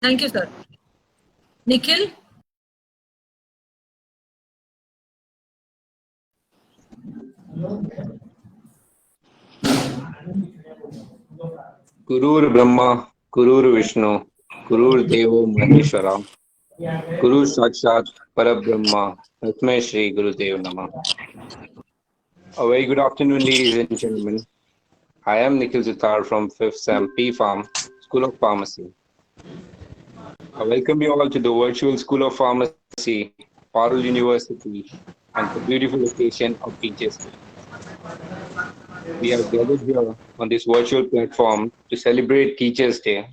Thank you, sir. Nikhil? Gurur Brahma, Gurur Vishnu, Gurur Devo Maheshwara, Guru Sakshat Parabrahma, Tasmai Shri Guru Dev Namah. A very good afternoon, ladies and gentlemen. I am Nikhil Zitar from 5th SEM P Farm, School of Pharmacy. I welcome you all to the virtual School of Pharmacy, Parul University, and the beautiful occasion of Teachers Day. We are gathered here on this virtual platform to celebrate Teachers Day.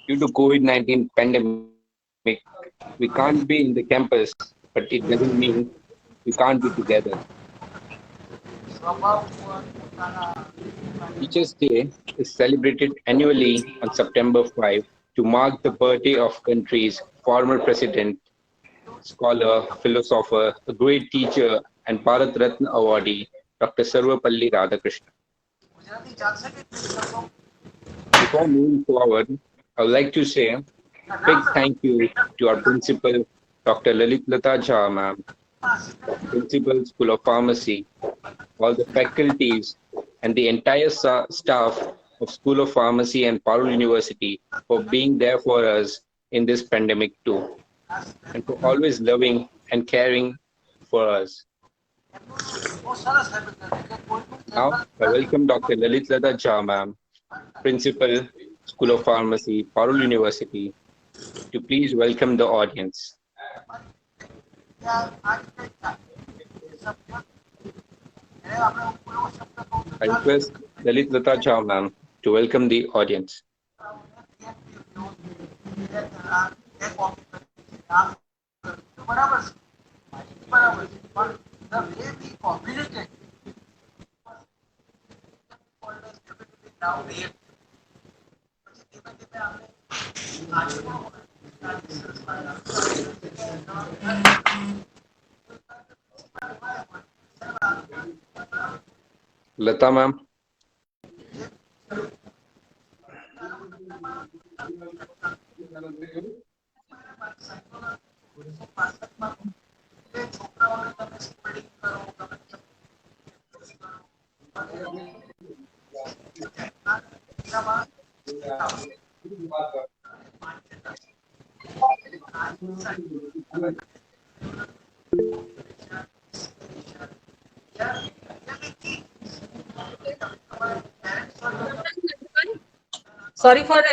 Due to COVID-19 pandemic, we can't be in the campus, but it doesn't mean we can't be together. Teachers Day is celebrated annually on September 5 to mark the birthday of country's former president, scholar, philosopher, a great teacher, and Bharat Ratna awardee, Dr. Sarvapalli Radhakrishnan. Before moving forward, I would like to say a big thank you to our principal, Dr. Lalit Lata Jha, ma'am, Principal, School of Pharmacy, all the faculties, and the entire staff of School of Pharmacy and Parul University for being there for us in this pandemic too, and for always loving and caring for us. Now, I welcome Dr. Lalit Lata Jha, ma'am, Principal, School of Pharmacy, Parul University, to please welcome the audience. I request Lalit Lata Jha, ma'am, to welcome the audience. Lata, ma'am. Sorry for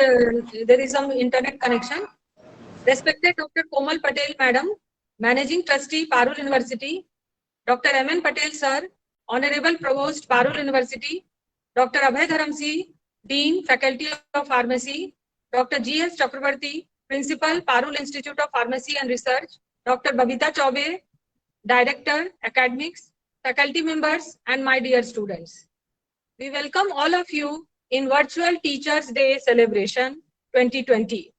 there is some internet connection. Respected Dr. Komal Patel, Madam, Managing Trustee, Parul University, Dr. M.N. Patel, Sir, Honorable Provost, Parul University, Dr. Abhay Dharamsi, Dean, Faculty of Pharmacy, Dr. G.S. Chakravarti, Principal, Parul Institute of Pharmacy and Research, Dr. Babita Chaube, Director, Academics, faculty members, and my dear students. We welcome all of you in Virtual Teachers Day celebration 2020.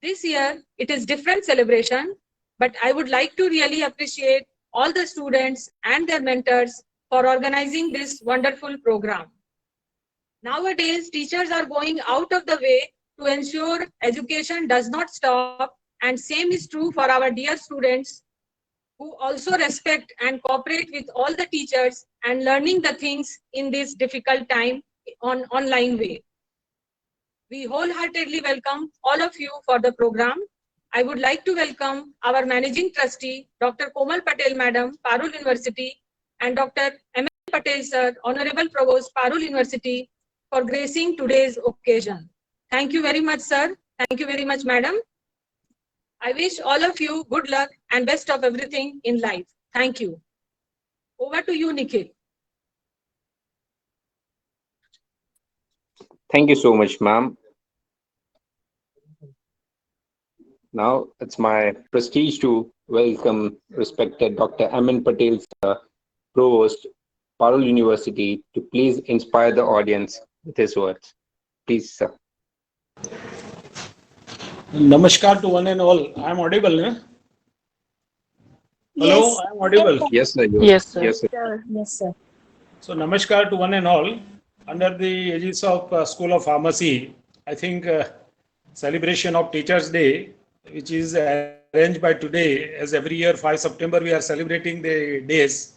This year, it is different celebration, but I would like to really appreciate all the students and their mentors for organizing this wonderful program. Nowadays, teachers are going out of the way to ensure education does not stop, and same is true for our dear students who also respect and cooperate with all the teachers and learning the things in this difficult time on online way. We wholeheartedly welcome all of you for the program. I would like to welcome our Managing Trustee, Dr. Komal Patel, Madam, Parul University, and Dr. M. Patel, Sir, Honorable Provost, Parul University, for gracing today's occasion. Thank you very much, Sir. Thank you very much, Madam. I wish all of you good luck and best of everything in life. Thank you. Over to you, Nikhil. Thank you so much, ma'am. Now it's my prestige to welcome respected Dr. M.N. Patel, Sir, Provost, Parul University, to please inspire the audience with his words. Please, sir. Namaskar to one and all. I am audible, eh? Hello, Yes. I am audible. Yes, sir. Yes, sir. Yes, sir. Yes, sir. So, Namaskar to one and all. Under the aegis of School of Pharmacy, I think celebration of Teachers' Day, which is arranged by today. As every year, 5 September, we are celebrating the days.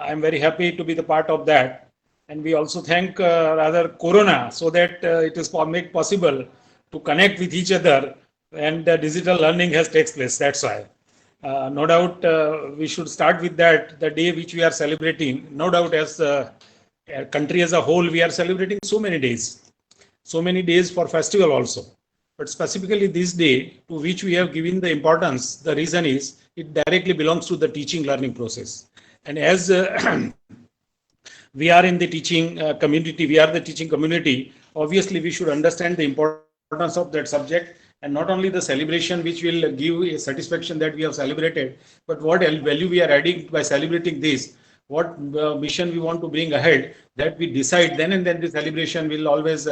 I'm very happy to be the part of that. And we also thank rather Corona, so that it is made possible to connect with each other, and digital learning has takes place. That's why. No doubt we should start with that, the day which we are celebrating. No doubt, as a country as a whole, we are celebrating so many days for festival also. But specifically this day, to which we have given the importance, the reason is it directly belongs to the teaching learning process. And as we are in the teaching community, obviously we should understand the importance of that subject, and not only the celebration which will give a satisfaction that we have celebrated, but what value we are adding by celebrating this, what mission we want to bring ahead, that we decide then, and then the celebration will always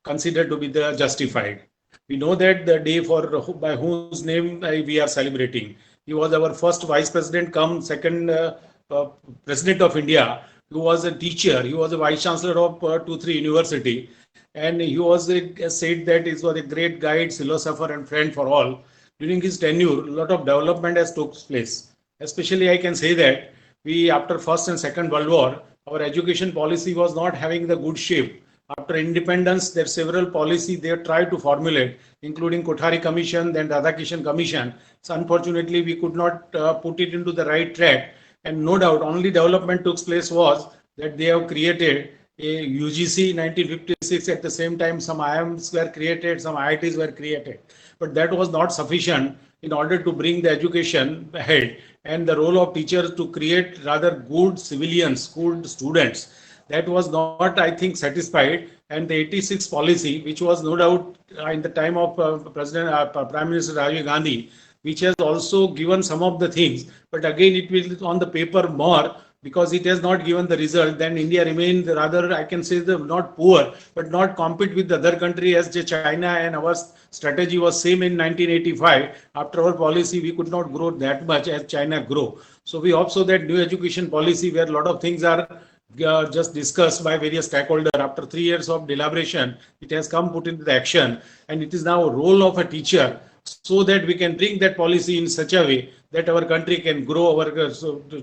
considered to be the justified. We know that the day by whose name we are celebrating. He was our first vice president, come second president of India. He was a teacher. He was a vice chancellor of 2-3 university. And he was said that he was a great guide, philosopher, and friend for all. During his tenure, a lot of development has took place. Especially, I can say that we, after First and Second World War, our education policy was not having the good shape. After independence, there are several policies they tried to formulate, including Kothari Commission, then Radhakishan Commission. So unfortunately, we could not put it into the right track. And no doubt, only development took place was that they have created a UGC 1956. At the same time, some IIMs were created, some IITs were created. But that was not sufficient in order to bring the education ahead. And the role of teachers to create rather good civilians, good students, that was not, I think, satisfied. And the 86 policy, which was no doubt in the time of Prime Minister Rajiv Gandhi, which has also given some of the things, but again it will on the paper more, because it has not given the result. Then India remained rather, I can say, not poor, but not compete with the other country as China, and our strategy was same in 1985. After our policy, we could not grow that much as China grow. So we hope so that new education policy, where a lot of things are just discussed by various stakeholders, after 3 years of deliberation, it has come put into the action, and it is now a role of a teacher, so that we can bring that policy in such a way that our country can grow, our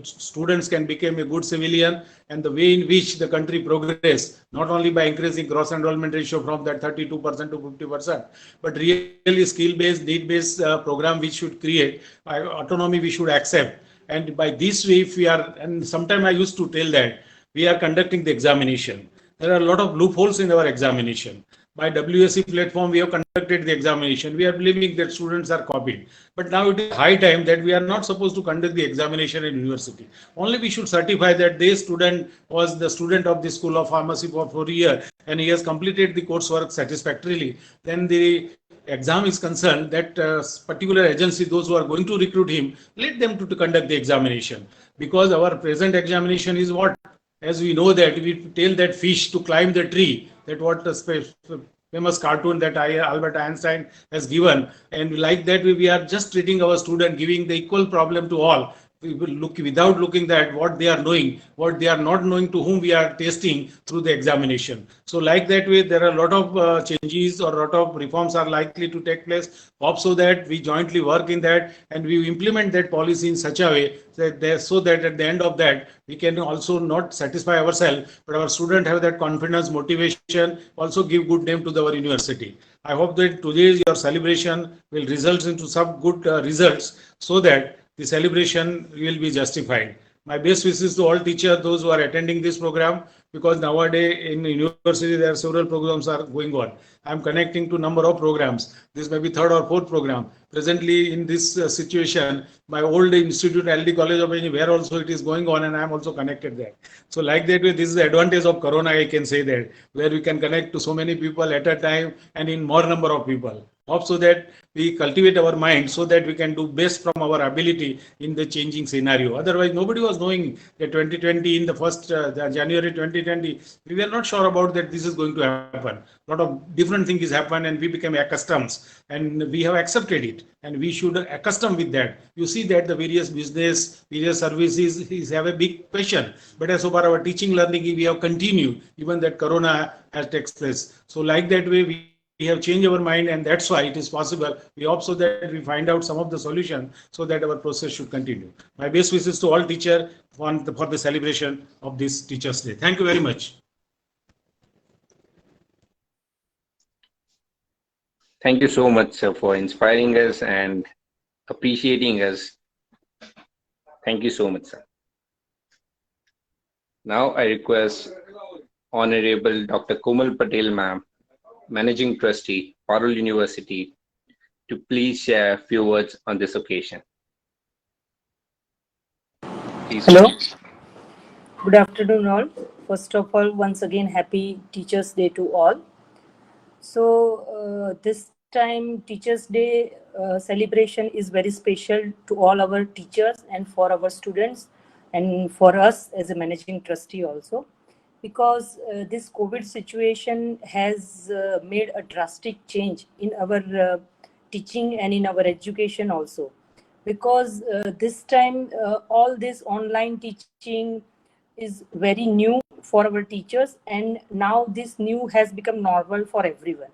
students can become a good civilian, and the way in which the country progress, not only by increasing gross enrollment ratio from that 32% to 50%, but really skill-based, need-based program we should create, autonomy we should accept. And by this way, if we are, and sometime I used to tell that, we are conducting the examination. There are a lot of loopholes in our examination. By WSE platform, we have conducted the examination. We are believing that students are copied. But now it is high time that we are not supposed to conduct the examination in university. Only we should certify that this student was the student of the School of Pharmacy for 4 years and he has completed the coursework satisfactorily. Then the exam is concerned, that particular agency, those who are going to recruit him, let them to conduct the examination. Because our present examination is what? As we know that we tell that fish to climb the tree, that what the famous cartoon that Albert Einstein has given, and like that we are just treating our student, giving the equal problem to all. We will look without looking at what they are knowing, what they are not knowing, to whom we are testing through the examination. So like that way, there are a lot of changes or a lot of reforms are likely to take place. Hope so that we jointly work in that and we implement that policy in such a way that so that at the end of that, we can also not satisfy ourselves, but our students have that confidence, motivation, also give good name to our university. I hope that today's your celebration will result into some good results, so that the celebration will be justified. My best wishes to all teachers, those who are attending this program, because nowadays in university there are several programs are going on. I am connecting to number of programs. This may be third or fourth program. Presently in this situation, my old institute, LD College of Engineering, where also it is going on, and I am also connected there. So like that way, this is the advantage of Corona, I can say that, where we can connect to so many people at a time and in more number of people. Hope so that we cultivate our mind so that we can do best from our ability in the changing scenario. Otherwise, nobody was knowing that 2020, in the first January 2020, we were not sure about that this is going to happen. A lot of different things happen and we became accustomed, and we have accepted it, and we should accustom with that. You see that the various business, various services have a big question, but as far our teaching learning, we have continued even that Corona has taken place. So like that way, we have changed our mind, and that's why it is possible. We hope so that we find out some of the solution so that our process should continue. My best wishes to all teachers for the celebration of this Teachers' Day. Thank you very much. Thank you so much, sir, for inspiring us and appreciating us. Thank you so much, sir. Now I request Honorable Dr. Komal Patel, ma'am, Managing Trustee, Parul University, to please share a few words on this occasion. Please. Hello, good afternoon all. First of all, once again, happy Teachers' Day to all. So this time Teachers' Day celebration is very special to all our teachers and for our students and for us as a managing trustee also, because this COVID situation has made a drastic change in our teaching and in our education also. Because this time all this online teaching is very new for our teachers, and now this new has become normal for everyone.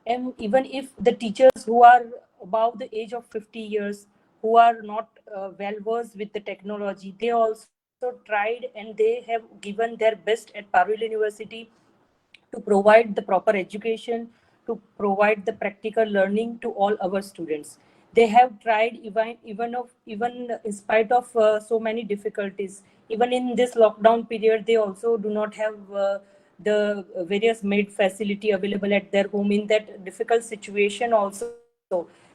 And even if the teachers who are above the age of 50 years, who are not well versed with the technology, they also tried and they have given their best at Parul University to provide the proper education, to provide the practical learning to all our students. They have tried even in spite of so many difficulties. Even in this lockdown period, they also do not have the various maid facility available at their home. In that difficult situation also,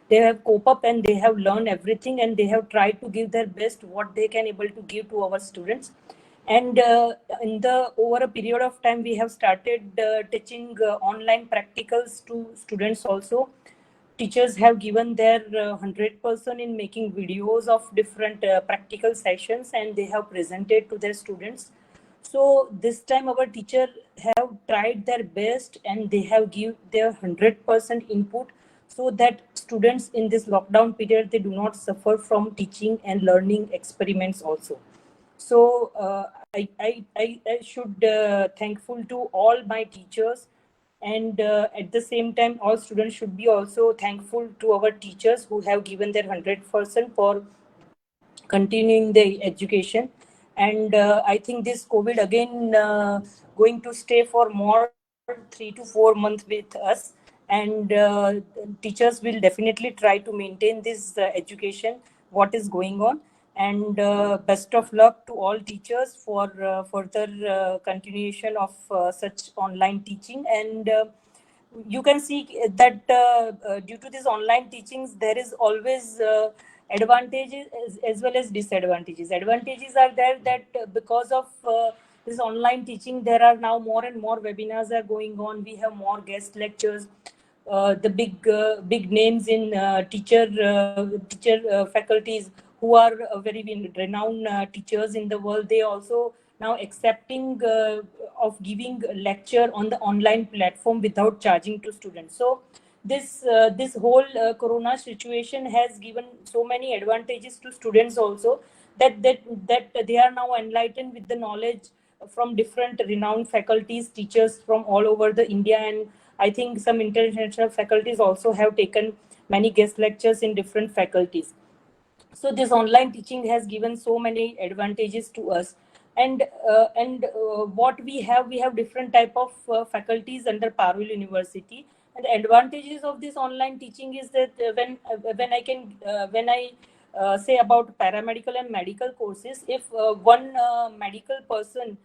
they have cope up and they have learned everything, and they have tried to give their best what they can able to give to our students. And in the over a period of time, we have started teaching online practicals to students also. Teachers have given their 100% in making videos of different practical sessions, and they have presented to their students. So this time our teacher have tried their best and they have give their 100% input, so that students in this lockdown period, they do not suffer from teaching and learning experiments also. So I should thankful to all my teachers, and at the same time all students should be also thankful to our teachers who have given their 100% for continuing the education. And I think this COVID again going to stay for more 3 to 4 months with us, and teachers will definitely try to maintain this education what is going on. And best of luck to all teachers for further continuation of such online teaching. And you can see that due to these online teachings, there is always advantages as well as disadvantages. Advantages are there that because of this online teaching, there are now more and more webinars are going on. We have more guest lectures. The big names in teacher faculties who are very renowned teachers in the world, they also now accepting of giving lecture on the online platform without charging to students. So this whole corona situation has given so many advantages to students also, that they are now enlightened with the knowledge from different renowned faculties, teachers from all over the India. And I think some international faculties also have taken many guest lectures in different faculties. So this online teaching has given so many advantages to us. And what we have different type of faculties under Parul University. And the advantages of this online teaching is that when I say about paramedical and medical courses, if one medical person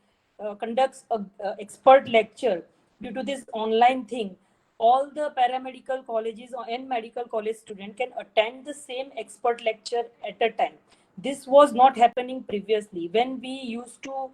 conducts a expert lecture due to this online thing, all the paramedical colleges and medical college student can attend the same expert lecture at a time. This was not happening previously. When we used to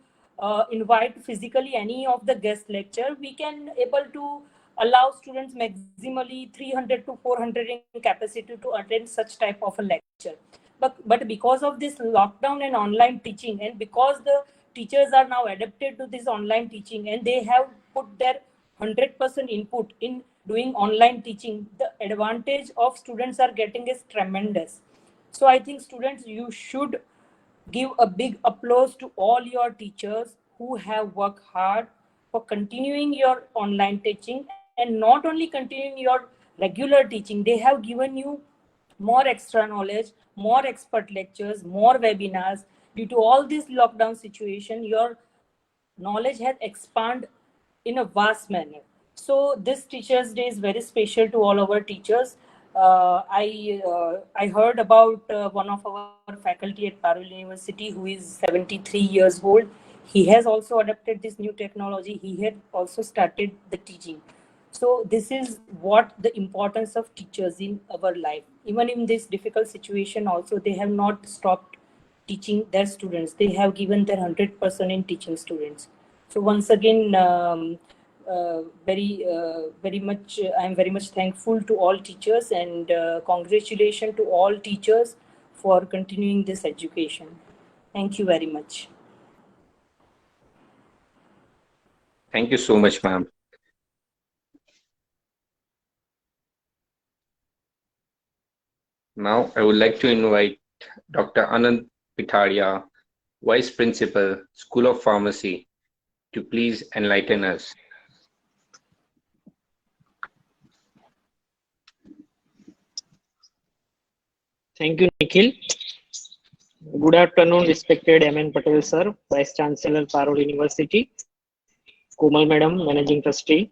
invite physically any of the guest lecture, we can able to allow students maximally 300 to 400 in capacity to attend such type of a lecture. But because of this lockdown and online teaching, and because the teachers are now adapted to this online teaching, and they have put their 100% input in doing online teaching, the advantage of students are getting is tremendous. So I think students, you should give a big applause to all your teachers who have worked hard for continuing your online teaching and not only continuing your regular teaching, they have given you more extra knowledge, more expert lectures, more webinars. Due to all this lockdown situation, your knowledge has expanded in a vast manner. So this Teachers' Day is very special to all our teachers. I heard about one of our faculty at Parul University who is 73 years old. He has also adopted this new technology. He had also started the teaching. So this is what the importance of teachers in our life. Even in this difficult situation, also they have not stopped teaching their students. They have given their 100% in teaching students. So once again, very much, I am very much thankful to all teachers, and congratulations to all teachers for continuing this education. Thank you very much. Thank you so much, ma'am. Now, I would like to invite Dr. Anand Pithadia, Vice Principal, School of Pharmacy, to please enlighten us. Thank you, Nikhil. Good afternoon, respected M.N. Patel sir, Vice Chancellor, Parul University, Komal Madam, Managing Trustee,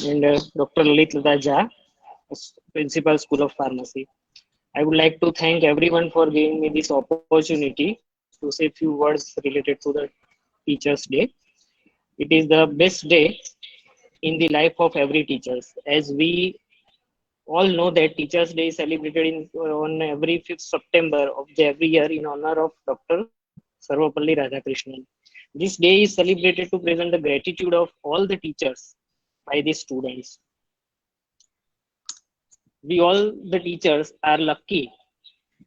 and Dr. Lalit Lata Jha, Principal, School of Pharmacy. I would like to thank everyone for giving me this opportunity to say a few words related to the Teachers' Day. It is the best day in the life of every teacher, as we all know that Teachers' Day is celebrated on every 5th September of every year in honor of Dr. Sarvapalli Radhakrishnan. This day is celebrated to present the gratitude of all the teachers by the students. We all the teachers are lucky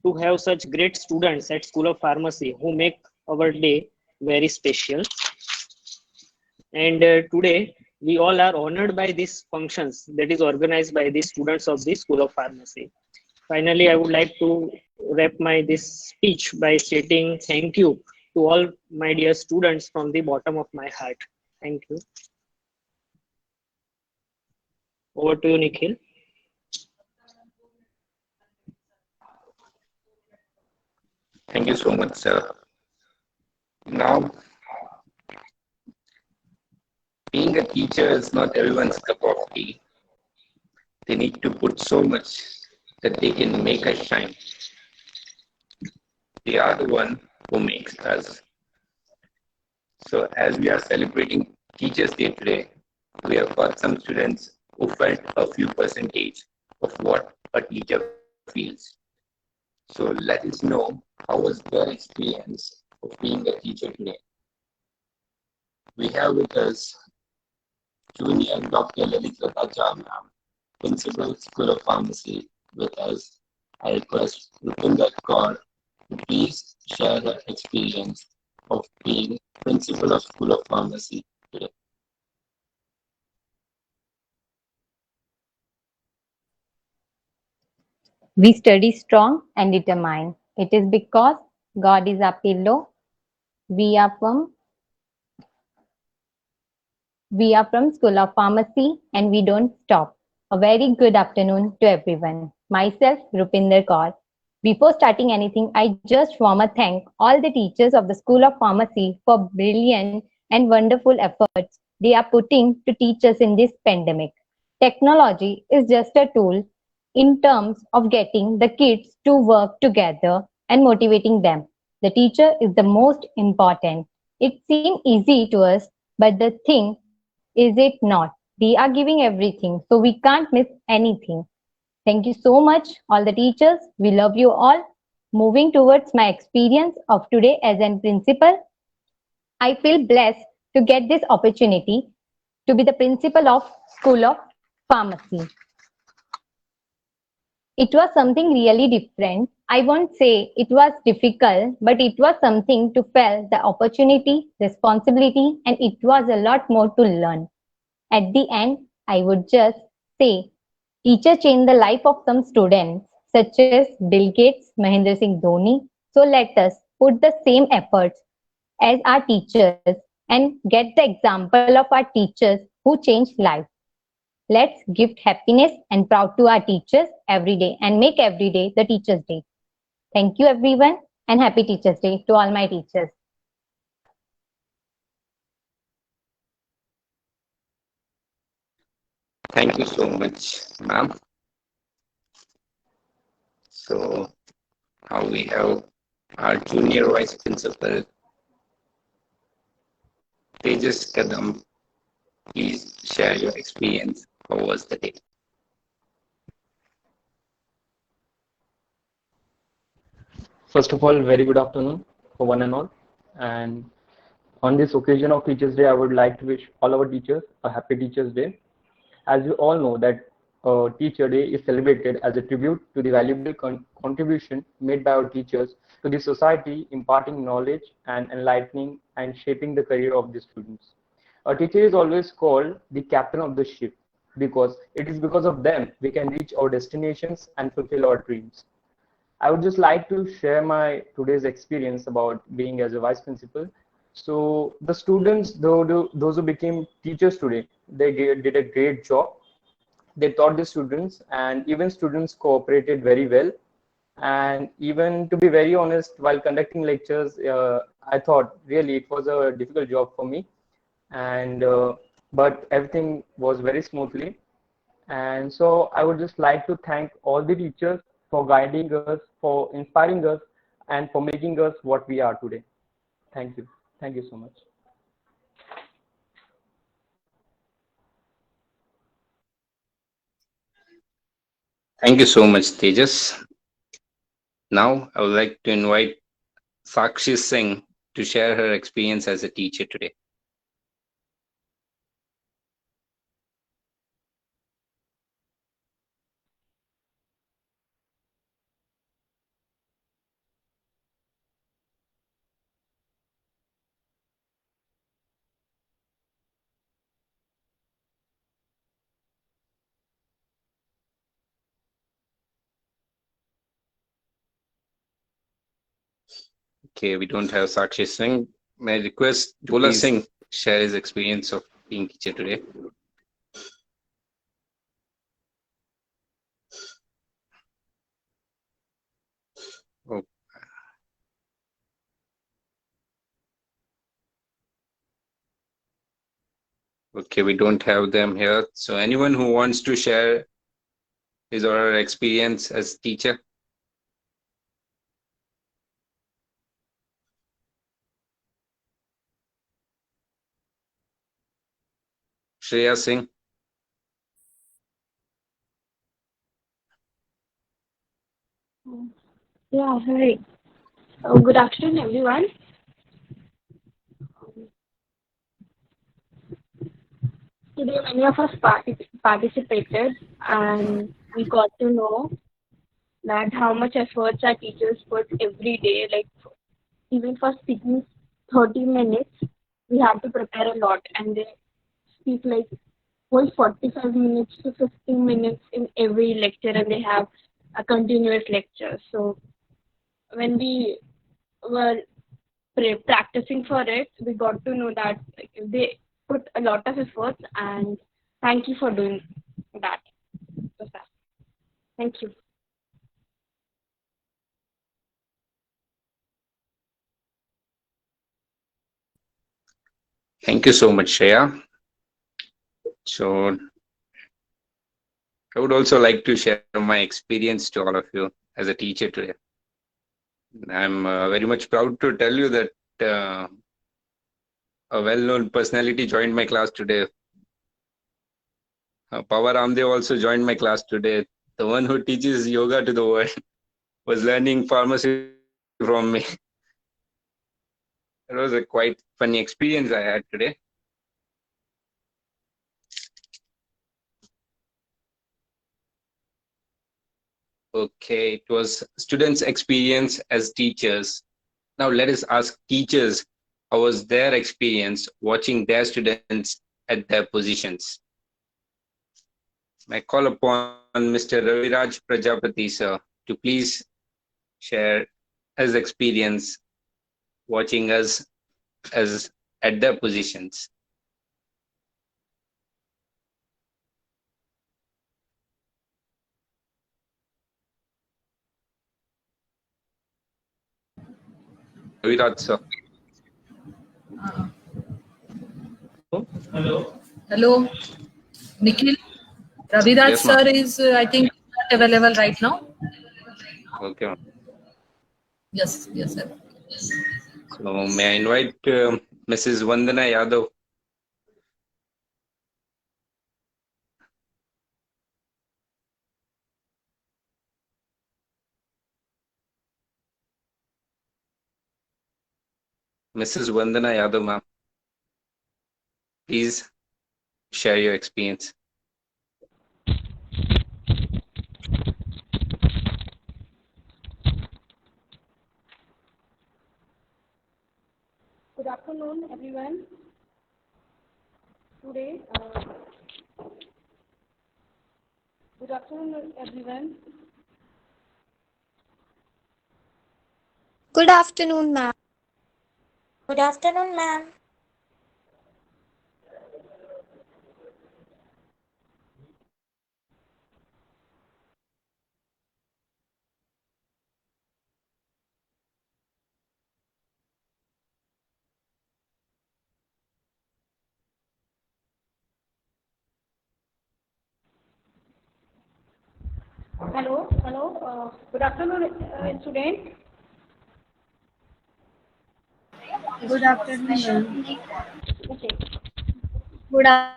to have such great students at School of Pharmacy who make our day very special. And today we all are honored by these functions that is organized by the students of the School of Pharmacy. Finally, I would like to wrap this speech by stating thank you to all my dear students from the bottom of my heart. Thank you. Over to you, Nikhil. Thank you so much, sir. Now, being a teacher is not everyone's cup of tea. They need to put so much that they can make us shine. They are the one who makes us. So as we are celebrating Teachers' Day today, we have got some students who felt a few percentage of what a teacher feels. So let us know how was their experience of being a teacher today. We have with us Junior Dr. Lalit Lata Jha, ma'am, Principal, School of Pharmacy, with us. I request Rupinder Kaur to please share her experience of being Principal of School of Pharmacy today. We study strong and determined. It is because God is our pillow. We are from School of Pharmacy and we don't stop. A very good afternoon to everyone. Myself, Rupinder Kaur. Before starting anything, I just want to thank all the teachers of the School of Pharmacy for brilliant and wonderful efforts they are putting to teach us in this pandemic. Technology is just a tool in terms of getting the kids to work together and motivating them. The teacher is the most important. It seems easy to us, but the thing is it not. We are giving everything, so we can't miss anything. Thank you so much, all the teachers. We love you all. Moving towards my experience of today as a principal, I feel blessed to get this opportunity to be the principal of School of Pharmacy. It was something really different. I won't say it was difficult, but it was something to feel the opportunity, responsibility, and it was a lot more to learn. At the end, I would just say, teacher changed the life of some students, such as Bill Gates, Mahendra Singh Dhoni. So let us put the same efforts as our teachers and get the example of our teachers who changed lives. Let's gift happiness and proud to our teachers every day and make every day the Teachers' Day. Thank you everyone and happy Teachers' Day to all my teachers. Thank you so much, ma'am. So now we have our junior vice principal, Tejas Kadam. Please share your experience. How was the day? First of all, very good afternoon for one and all. And on this occasion of Teachers' Day, I would like to wish all our teachers a happy Teachers' Day. As you all know that Teacher Day is celebrated as a tribute to the valuable contribution made by our teachers to the society, imparting knowledge and enlightening and shaping the career of the students. A teacher is always called the captain of the ship because it is because of them we can reach our destinations and fulfill our dreams. I would just like to share my today's experience about being as a vice principal. So the students, those who became teachers today, they did a great job. They taught the students, and even students cooperated very well. And even to be very honest, while conducting lectures, I thought really it was a difficult job for me. And but everything was very smoothly. And so I would just like to thank all the teachers for guiding us, for inspiring us, and for making us what we are today. Thank you. Thank you so much. Thank you so much, Tejas. Now I would like to invite Sakshi Singh to share her experience as a teacher today. Okay, we don't have Sakshi Singh. May I request Bola Singh share his experience of being teacher today? Oh, okay, we don't have them here. So anyone who wants to share his or her experience as teacher? Shreya Singh. Yeah, hi. Good afternoon, everyone. Today, many of us participated, and we got to know that how much efforts our teachers put every day. Like even for speaking 30 minutes, we have to prepare a lot, and they speak like whole 45 minutes to 15 minutes in every lecture, and they have a continuous lecture. So when we were practicing for it, we got to know that like, they put a lot of efforts, and thank you for doing that. Just that. Thank you. Thank you so much, Shreya. So I would also like to share my experience to all of you as a teacher today. I'm very much proud to tell you that a well-known personality joined my class today. Pawan Ramdev also joined my class today. The one who teaches yoga to the world was learning pharmacy from me. It was a quite funny experience I had today. Okay, it was students' experience as teachers. Now let us ask teachers how was their experience watching their students at their positions. I call upon Mr. Raviraj Prajapati, sir, to please share his experience watching us as at their positions. Raviraj sir. Hello, Nikhil. Raviraj Yes, ma'am. sir is, I think, not available right now. Okay, ma'am. Yes, sir. So may I invite Mrs. Vandana Yadav? Mrs. Vandana Yadav, ma'am. Please share your experience. Good afternoon, everyone. Today, good afternoon, everyone. Good afternoon, ma'am. Good afternoon, ma'am. Hello. Good afternoon, students. Good afternoon, ma'am. Okay. Good Thank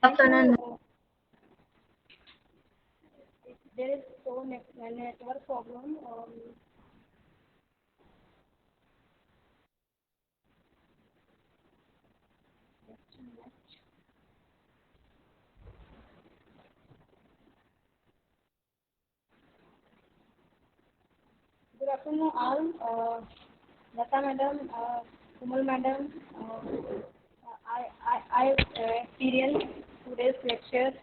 afternoon. you. There is so network problem. Good afternoon, all. Lata madam, Kumal madam. I experienced today's lecture.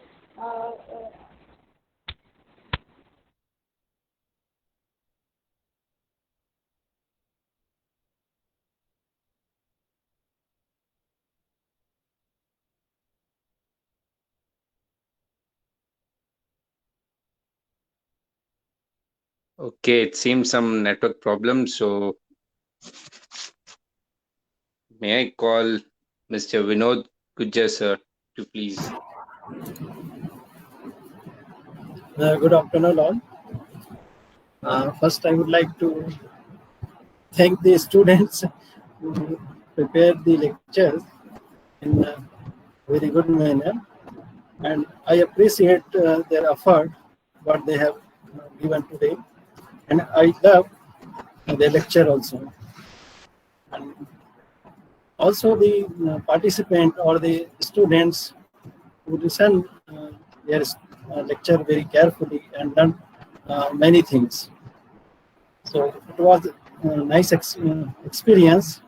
Okay, it seems some network problem. So may I call Mr. Vinod Gujjar sir to please. Good afternoon, all. First, I would like to thank the students who prepared the lectures in a very good manner, and I appreciate their effort, what they have given today, and I love the lecture also. And also the participant or the students who listen their lecture very carefully and learn many things. So it was a nice experience.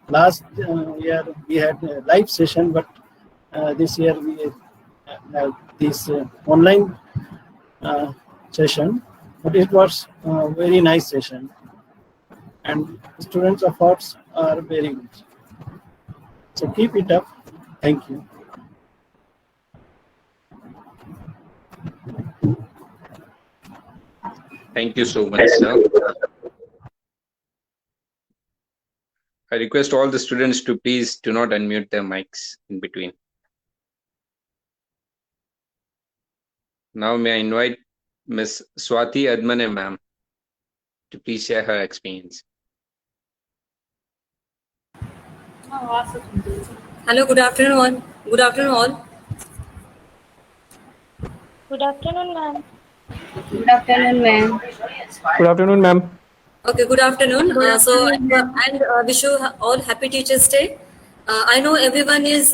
Last year we had a live session, but this year we have this online session. But it was a very nice session, and students' efforts are very good. So keep it up. Thank you. Thank you so much, sir. I request all the students to please do not unmute their mics in between. Now may I invite Ms. Swati Admane ma'am to please share her experience. Hello, good afternoon. Good afternoon, all. Good afternoon, ma'am. Good afternoon, ma'am. Good afternoon, ma'am. Okay, good afternoon. Good afternoon, ma'am. Wish you all happy Teachers' Day. I know everyone is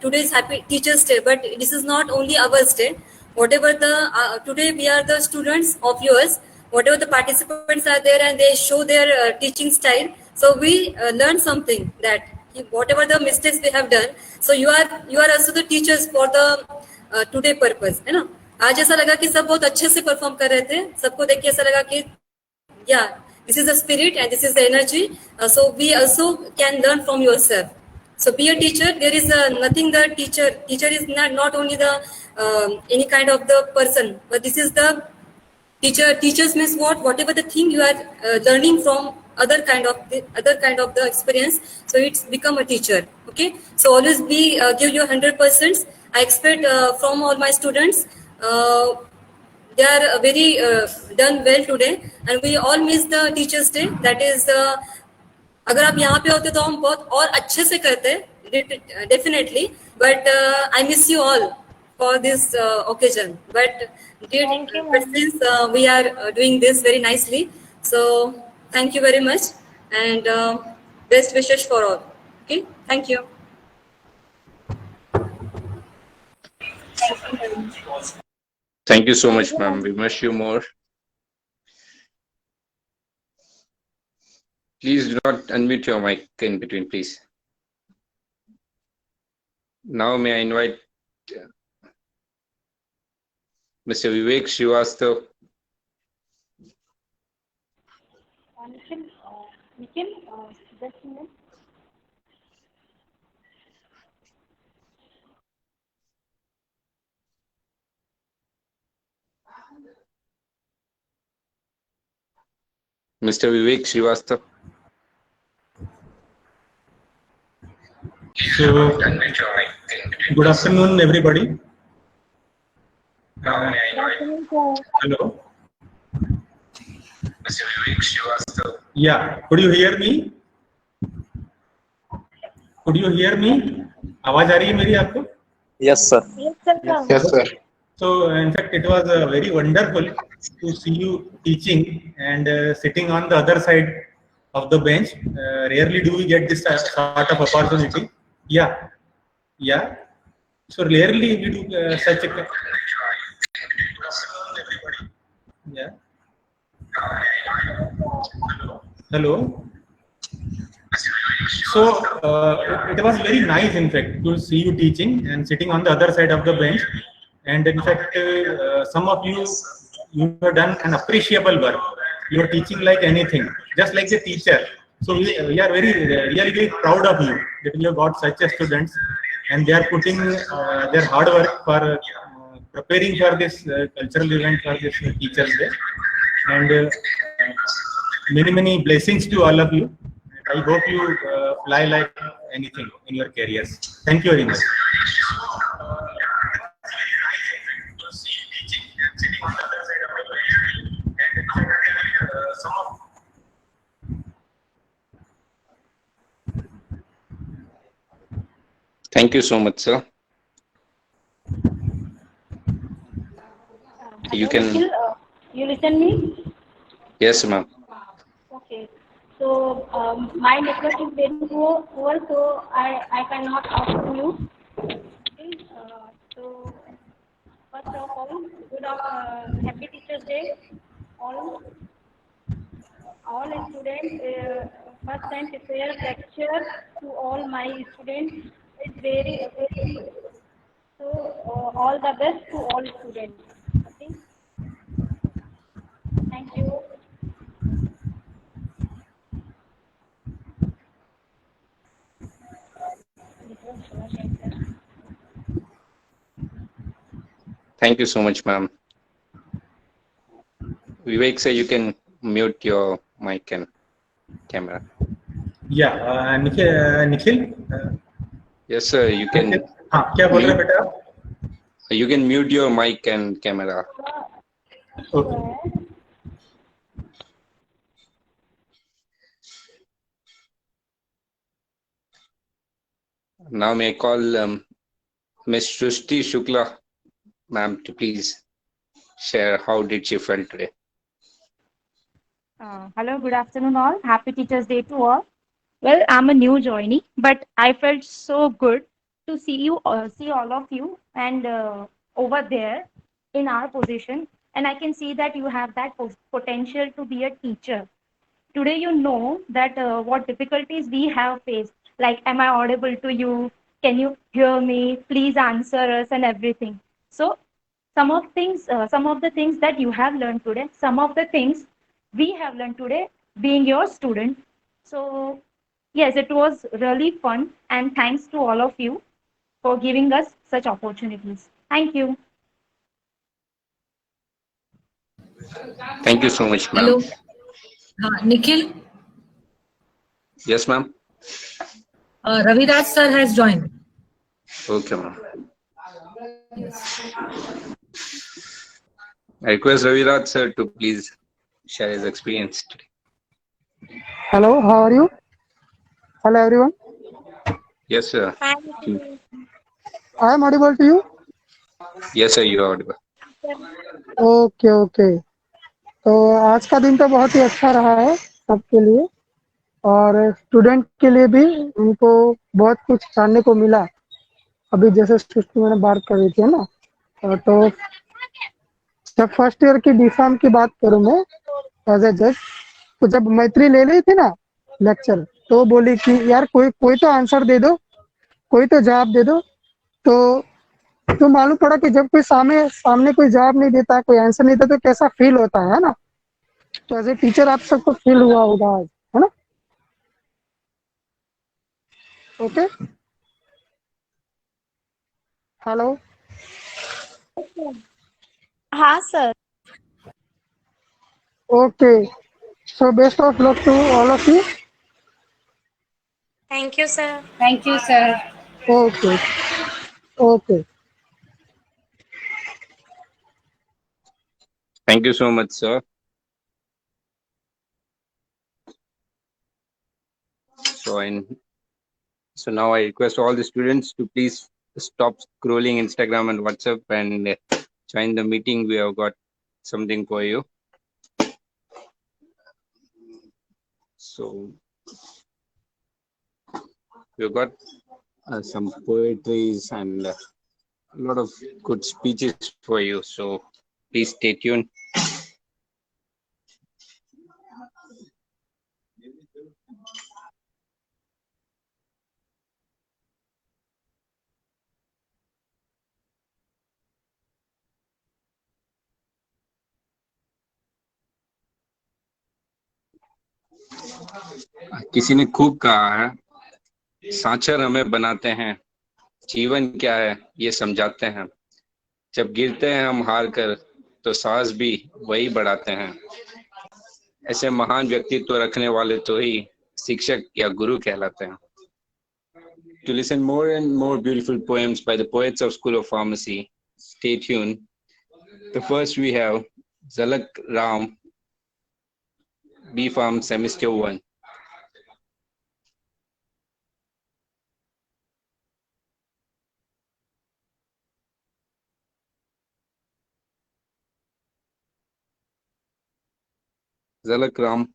today's happy Teachers' Day, but this is not only our day. Whatever the today we are the students of yours. Whatever the participants are there and they show their teaching style, so we learn something that whatever the mistakes we have done. So you are also the teachers for the today purpose, है ना? आज ऐसा लगा कि सब बहुत अच्छे से परफॉर्म कर रहे थे. सबको देख के ऐसा लगा कि yeah, this is the spirit and this is the energy. So we also can learn from yourself. So be a teacher. There is nothing the teacher is not only the any kind of the person, but this is the Teachers means what? Whatever the thing you are learning from other kind of the experience, so it's become a teacher. Okay, so always be give your 100%. I expect from all my students. They are very done well today, and we all miss the Teachers' Day. That is, अगर आप यहाँ पे होते तो हम बहुत और अच्छे से करते, definitely. But I miss you all for this occasion. But since we are doing this very nicely, so thank you very much, and best wishes for all. Okay, thank you. Thank you so much, ma'am. We wish you more. Please do not unmute your mic in between, please. Now may I invite Mr. Vivek Srivastava. Nikhil, just a minute. Mr. Vivek Srivastava. So, good afternoon, everybody. Hello. Mr. Vivek Srivastava. Yeah, could you hear me? Could you hear me? आवाज आ रही है मेरी आपको? Yes, sir. Yes, sir. So, in fact, it was very wonderful to see you teaching and sitting on the other side of the bench. Rarely do we get this sort of opportunity. Yeah. So rarely we do such a. Yeah. Hello. So it was very nice, in fact, to see you teaching and sitting on the other side of the bench. And in fact, some of you have done an appreciable work. You are teaching like anything, just like the teacher. So we are really proud of you that you have got such a students, and they are putting their hard work for preparing for this cultural event, for this Teachers' Day. And many blessings to all of you. I hope you fly like anything in your careers. Thank you very much. Thank you so much, sir. You can. Nikhil, you listen me? Yes, ma'am. Okay. So my network is very poor, so I cannot talk to you. Okay. So first of all, happy Teachers' Day, all students. First time prepare lecture to all my students. It's very so all the best to all students. Okay. Thank you. Thank you so much, ma'am. Vivek, sir, you can mute your mic and camera. Yeah, Nikhil. Yes, sir. You can. क्या बोल रहे बेटा? You can mute your mic and camera. Okay. Now may I call Ms. Srushti Shukla, ma'am, to please share how did she felt today. Hello, good afternoon all. Happy Teachers' Day to all. Well, I'm a new joinee, but I felt so good to see all of you, and over there in our position, and I can see that you have that potential to be a teacher. Today, you know that what difficulties we have faced. Like, am I audible to you? Can you hear me? Please answer us and everything. So, some of the things that you have learned today, some of the things we have learned today, being your student. So, yes, it was really fun, and thanks to all of you for giving us such opportunities. Thank you. Thank you so much, ma'am. Hello. Nikhil, Yes, ma'am. Raviraj sir has joined. Okay, ma'am. I request Raviraj sir to please share his experience today. Hello, how are you? Hello, everyone. Yes, sir. I am audible to you? Yes, sir, you are audible. Okay okay, तो आज का दिन तो बहुत ही अच्छा रहा है सबके लिए और स्टूडेंट के लिए भी। उनको बहुत कुछ जानने को मिला। अभी जैसे सृष्टि मैंने बात कर रही थी ना, तो जब फर्स्ट ईयर की बीफार्म की बात करूं मैं एज ए जज, तो जब मैत्री ले ली थी ना लेक्चर, तो बोली कि यार कोई तो आंसर दे दो, कोई तो जवाब दे दो। तो मालूम पड़ा कि जब कोई सामने कोई जवाब नहीं देता, कोई आंसर नहीं देता, तो कैसा फील होता है ना। तो एज ए टीचर आप सबको फील हुआ होगा आज, है ना। Okay, hello. हाँ sir. Okay, so best of luck to all of you. Thank you, sir. Thank you, sir. Okay, okay. Thank you so much, sir. So now I request all the students to please stop scrolling Instagram and WhatsApp and join the meeting. We have got something for you. So we've got some poetries and a lot of good speeches for you. So please stay tuned. किसी ने खूब कहा है, सांचर हमें बनाते हैं, जीवन क्या है ये समझाते हैं, जब गिरते हैं हम हार कर तो साहस भी वही बढ़ाते हैं। ऐसे महान व्यक्तित्व रखने वाले तो ही शिक्षक या गुरु कहलाते हैं। To listen more and more beautiful poems by the poets of School of Pharmacy, stay tuned. The first we have Zalak Ram, B Farm Semester 1. Zalak Ram.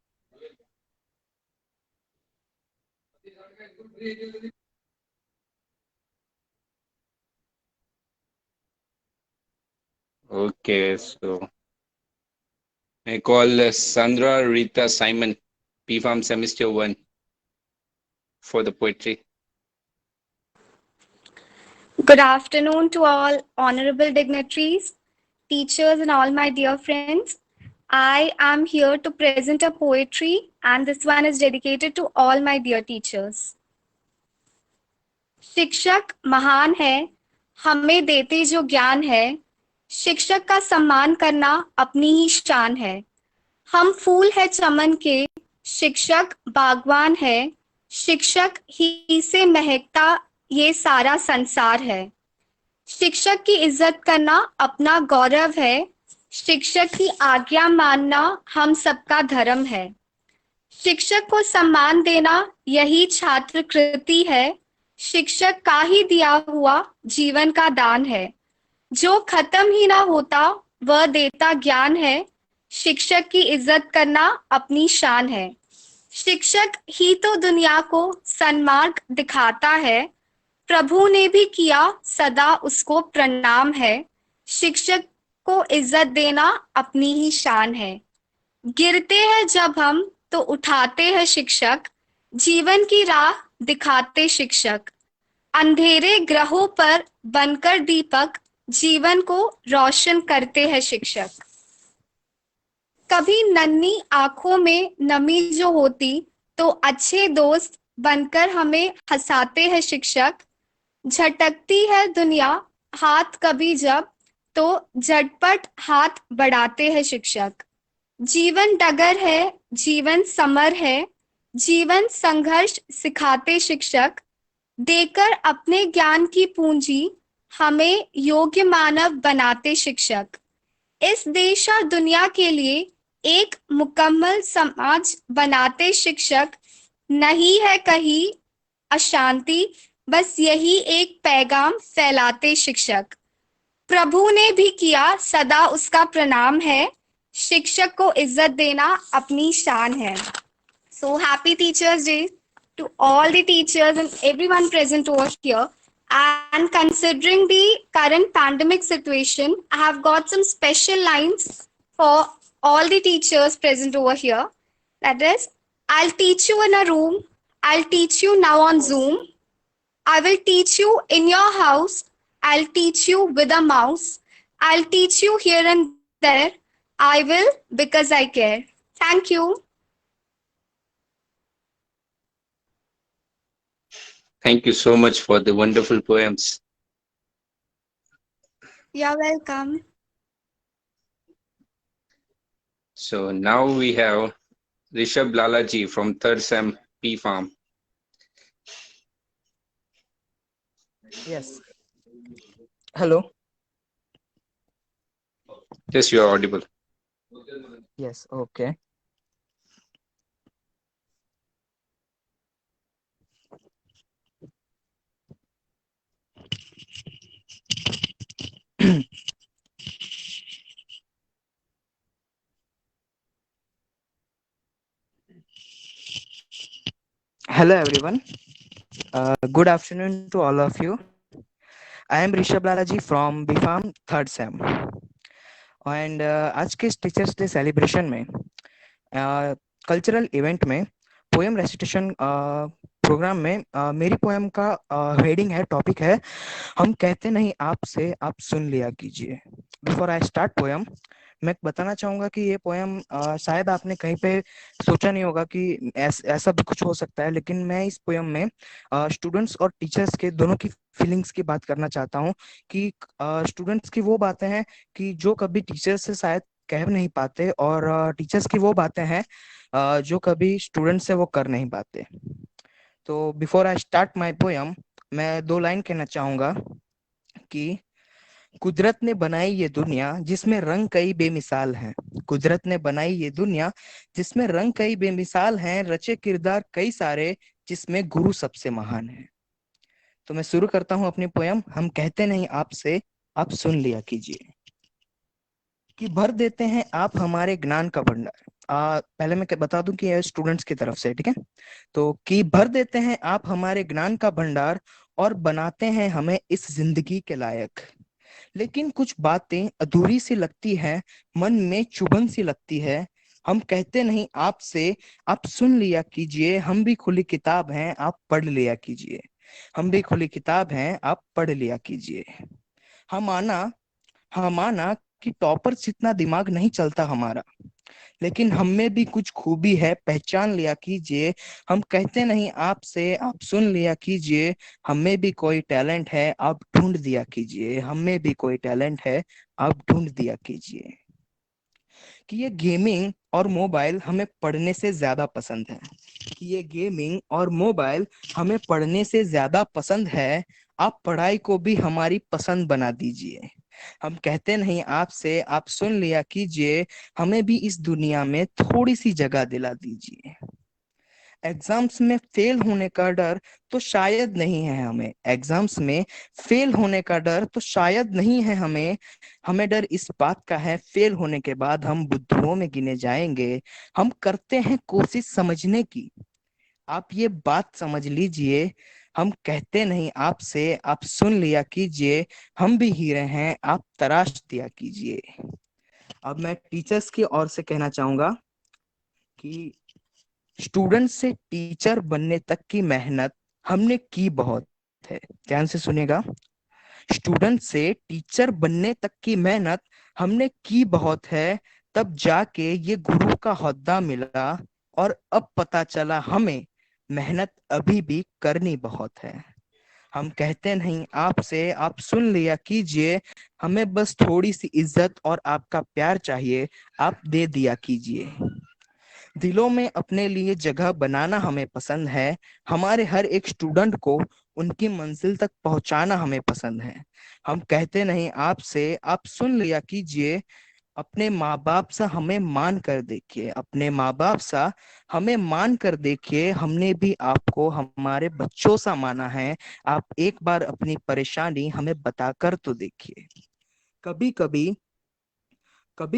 Okay, so I call Sandra Rita Simon, P Farm Semester 1, for the poetry. Good afternoon to all honorable dignitaries, teachers, and all my dear friends. I am here to present a poetry, and this one is dedicated to all my dear teachers. शिक्षक महान है, हमें देते जो ज्ञान है, शिक्षक का सम्मान करना अपनी ही शान है। हम फूल है चमन के, शिक्षक बागवान है, शिक्षक ही से महकता ये सारा संसार है। शिक्षक की इज्जत करना अपना गौरव है, शिक्षक की आज्ञा मानना हम सबका धर्म है। शिक्षक को सम्मान देना यही छात्र कृति है, शिक्षक का ही दिया हुआ जीवन का दान है। जो खत्म ही ना होता वह देता ज्ञान है, शिक्षक की इज्जत करना अपनी शान है। शिक्षक ही तो दुनिया को सन्मार्ग दिखाता है, प्रभु ने भी किया सदा उसको प्रणाम है। शिक्षक को इज्जत देना अपनी ही शान है। गिरते हैं जब हम तो उठाते हैं शिक्षक, जीवन की राह दिखाते शिक्षक। अंधेरे ग्रहों पर बनकर दीपक, जीवन को रोशन करते हैं शिक्षक। कभी नन्ही आंखों में नमी जो होती तो अच्छे दोस्त बनकर हमें हंसाते हैं शिक्षक। झटकती है दुनिया हाथ कभी जब तो झटपट हाथ बढ़ाते हैं शिक्षक। जीवन डगर है, जीवन समर है, जीवन संघर्ष सिखाते शिक्षक, देकर अपने ज्ञान की पूंजी हमें योग्य मानव बनाते शिक्षक। इस देश और दुनिया के लिए एक मुकम्मल समाज बनाते शिक्षक। नहीं है कहीं अशांति, बस यही एक पैगाम फैलाते शिक्षक। प्रभु ने भी किया सदा उसका प्रणाम है, शिक्षक को इज्जत देना अपनी शान है। So happy Teachers Day to all the teachers and everyone present over here. And considering the current pandemic situation, I have got some special lines for all the teachers present over here. That is, I'll teach you in a room, I'll teach you now on Zoom, I will teach you in your house, I'll teach you with a mouse, I'll teach you here and there, I will because I care. Thank you. Thank you so much for the wonderful poems. You're welcome. So now we have Rishabh Lalaji from 3rd Sem P Farm. Yes. Hello. Yes, you are audible. Yes. Okay. Hello everyone. Good afternoon to all of you. I am Rishabh Lalaji from B Farm 3rd Sem. And आज के teachers day celebration में cultural event में poem recitation programme में मेरी poem का heading है, topic है हम कहते नहीं आपसे, आप सुन लिया कीजिए। बिफोर आई स्टार्ट पोएम, मैं बताना चाहूंगा कि ये पोएम शायद आपने कहीं पे सोचा नहीं होगा कि ऐसा भी कुछ हो सकता है, लेकिन मैं इस पोएम में स्टूडेंट्स और टीचर्स के दोनों की फीलिंग्स की बात करना चाहता हूँ कि स्टूडेंट्स की वो बातें हैं कि जो कभी टीचर्स से शायद कह नहीं पाते, और टीचर्स की वो बातें हैं जो कभी स्टूडेंट से वो कर नहीं पाते। तो before I start my poem, मैं 2 लाइन कहना चाहूंगा कि कुदरत ने बनाई ये दुनिया जिसमें रंग कई बेमिसाल हैं। कुदरत ने बनाई ये दुनिया जिसमें रंग कई बेमिसाल हैं, रचे किरदार कई सारे जिसमें गुरु सबसे महान है। तो मैं शुरू करता हूं अपनी पोएम, हम कहते नहीं आपसे, आप सुन लिया कीजिए। कि भर देते हैं आप हमारे ज्ञान का भंडार। पहले मैं बता दूं कि ये स्टूडेंट्स की तरफ से, ठीक है। तो कि भर देते हैं आप हमारे ज्ञान का भंडार और बनाते हैं हमें इस जिंदगी के लायक। लेकिन कुछ बातें अधूरी सी लगती है, मन में चुभन सी लगती है। हम कहते नहीं आपसे, आप सुन लिया कीजिए। हम भी खुली किताब हैं, आप पढ़ लिया कीजिए। हम भी खुली किताब हैं, आप पढ़ लिया कीजिए। हम आना कि टॉपर जितना दिमाग नहीं चलता हमारा, लेकिन हम में भी कुछ खूबी है, पहचान लिया कीजिए। हम कहते नहीं आपसे, आप सुन लिया कीजिए। हम में भी कोई टैलेंट है, आप ढूंढ दिया कीजिए। हम में भी कोई टैलेंट है, आप ढूंढ दिया कीजिए। कि ये गेमिंग और मोबाइल हमें पढ़ने से ज्यादा पसंद है। कि ये गेमिंग और मोबाइल हमें पढ़ने से ज्यादा पसंद है। आप पढ़ाई को भी हमारी पसंद बना दीजिए। हम कहते नहीं आपसे, आप सुन लिया कीजिए। हमें भी इस दुनिया में थोड़ी सी जगह दिला दीजिए। एग्जाम्स में फेल होने का डर तो शायद नहीं है हमें। एग्जाम्स में फेल होने का डर तो शायद नहीं है हमें। हमें डर इस बात का है, फेल होने के बाद हम बुद्धुओं में गिने जाएंगे। हम करते हैं कोशिश समझने की, आप ये बात समझ लीजिए। हम कहते नहीं आपसे, आप सुन लिया कीजिए। हम भी हीरे हैं, आप तराश दिया कीजिए। अब मैं टीचर्स की ओर से कहना चाहूंगा कि स्टूडेंट से टीचर बनने तक की मेहनत हमने की बहुत है। ध्यान से सुनिएगा। स्टूडेंट से टीचर बनने तक की मेहनत हमने की बहुत है, तब जाके ये गुरु का ओहदा मिला, और अब पता चला हमें मेहनत अभी भी करनी बहुत है। हम कहते नहीं आपसे, आप सुन लिया कीजिए, हमें बस थोड़ी सी इज्जत और आपका प्यार चाहिए, आप दे दिया कीजिए। दिलों में अपने लिए जगह बनाना हमें पसंद है, हमारे हर एक स्टूडेंट को उनकी मंजिल तक पहुंचाना हमें पसंद है। हम कहते नहीं आपसे, आप सुन लिया कीजिए, अपने माँ बाप सा हमें मान कर देखिए, अपने माँ बाप सा हमें मान कर देखिए, हमने भी आपको हमारे बच्चों सा माना है, आप एक बार अपनी परेशानी हमें बताकर तो देखिए। कभी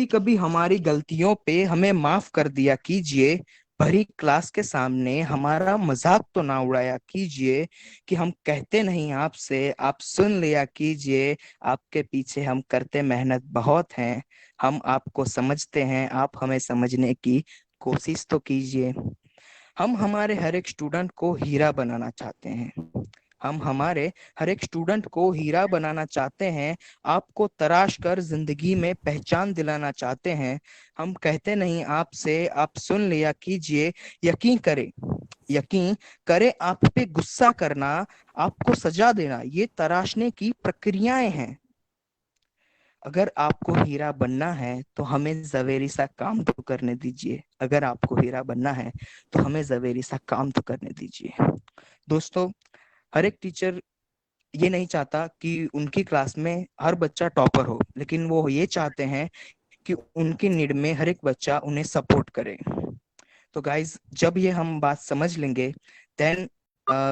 कभी हमारी गलतियों पे हमें माफ कर दिया कीजिए, भरी क्लास के सामने हमारा मजाक तो ना उड़ाया कीजिए, कि हम कहते नहीं आपसे, आप सुन लिया कीजिए, आपके पीछे हम करते मेहनत बहुत हैं, हम आपको समझते हैं, आप हमें समझने की कोशिश तो कीजिए। हम हमारे हर एक स्टूडेंट को हीरा बनाना चाहते हैं, हम हमारे हर एक स्टूडेंट को हीरा बनाना चाहते हैं, आपको तराश कर जिंदगी में पहचान दिलाना चाहते हैं। हम कहते नहीं आपसे, आप सुन लिया कीजिए, यकीन करे आप पे गुस्सा करना, आपको सजा देना, ये तराशने की प्रक्रियाएं हैं। अगर आपको हीरा बनना है तो हमें जवेरी सा काम तो करने दीजिए, अगर आपको हीरा बनना है तो हमें जवेरी सा काम तो करने दीजिए। दोस्तों, हर एक टीचर ये नहीं चाहता कि उनकी क्लास में हर बच्चा टॉपर हो, लेकिन वो ये चाहते हैं कि उनकी नीड में हर एक बच्चा उन्हें सपोर्ट करे। तो गाइज, जब ये हम बात समझ लेंगे, then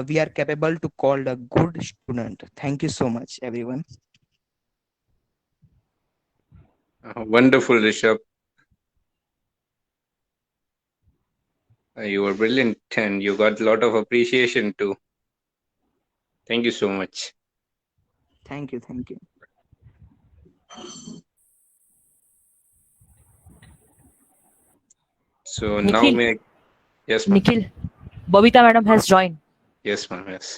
we are capable to called a good student. Thank you so much everyone. Wonderful, Rishabh. You were brilliant and you got a lot of appreciation too. Thank you so much. Thank you. So Nikhil. now may I... Yes, ma'am. Nikhil, Babita madam has joined. Yes, ma'am. Yes.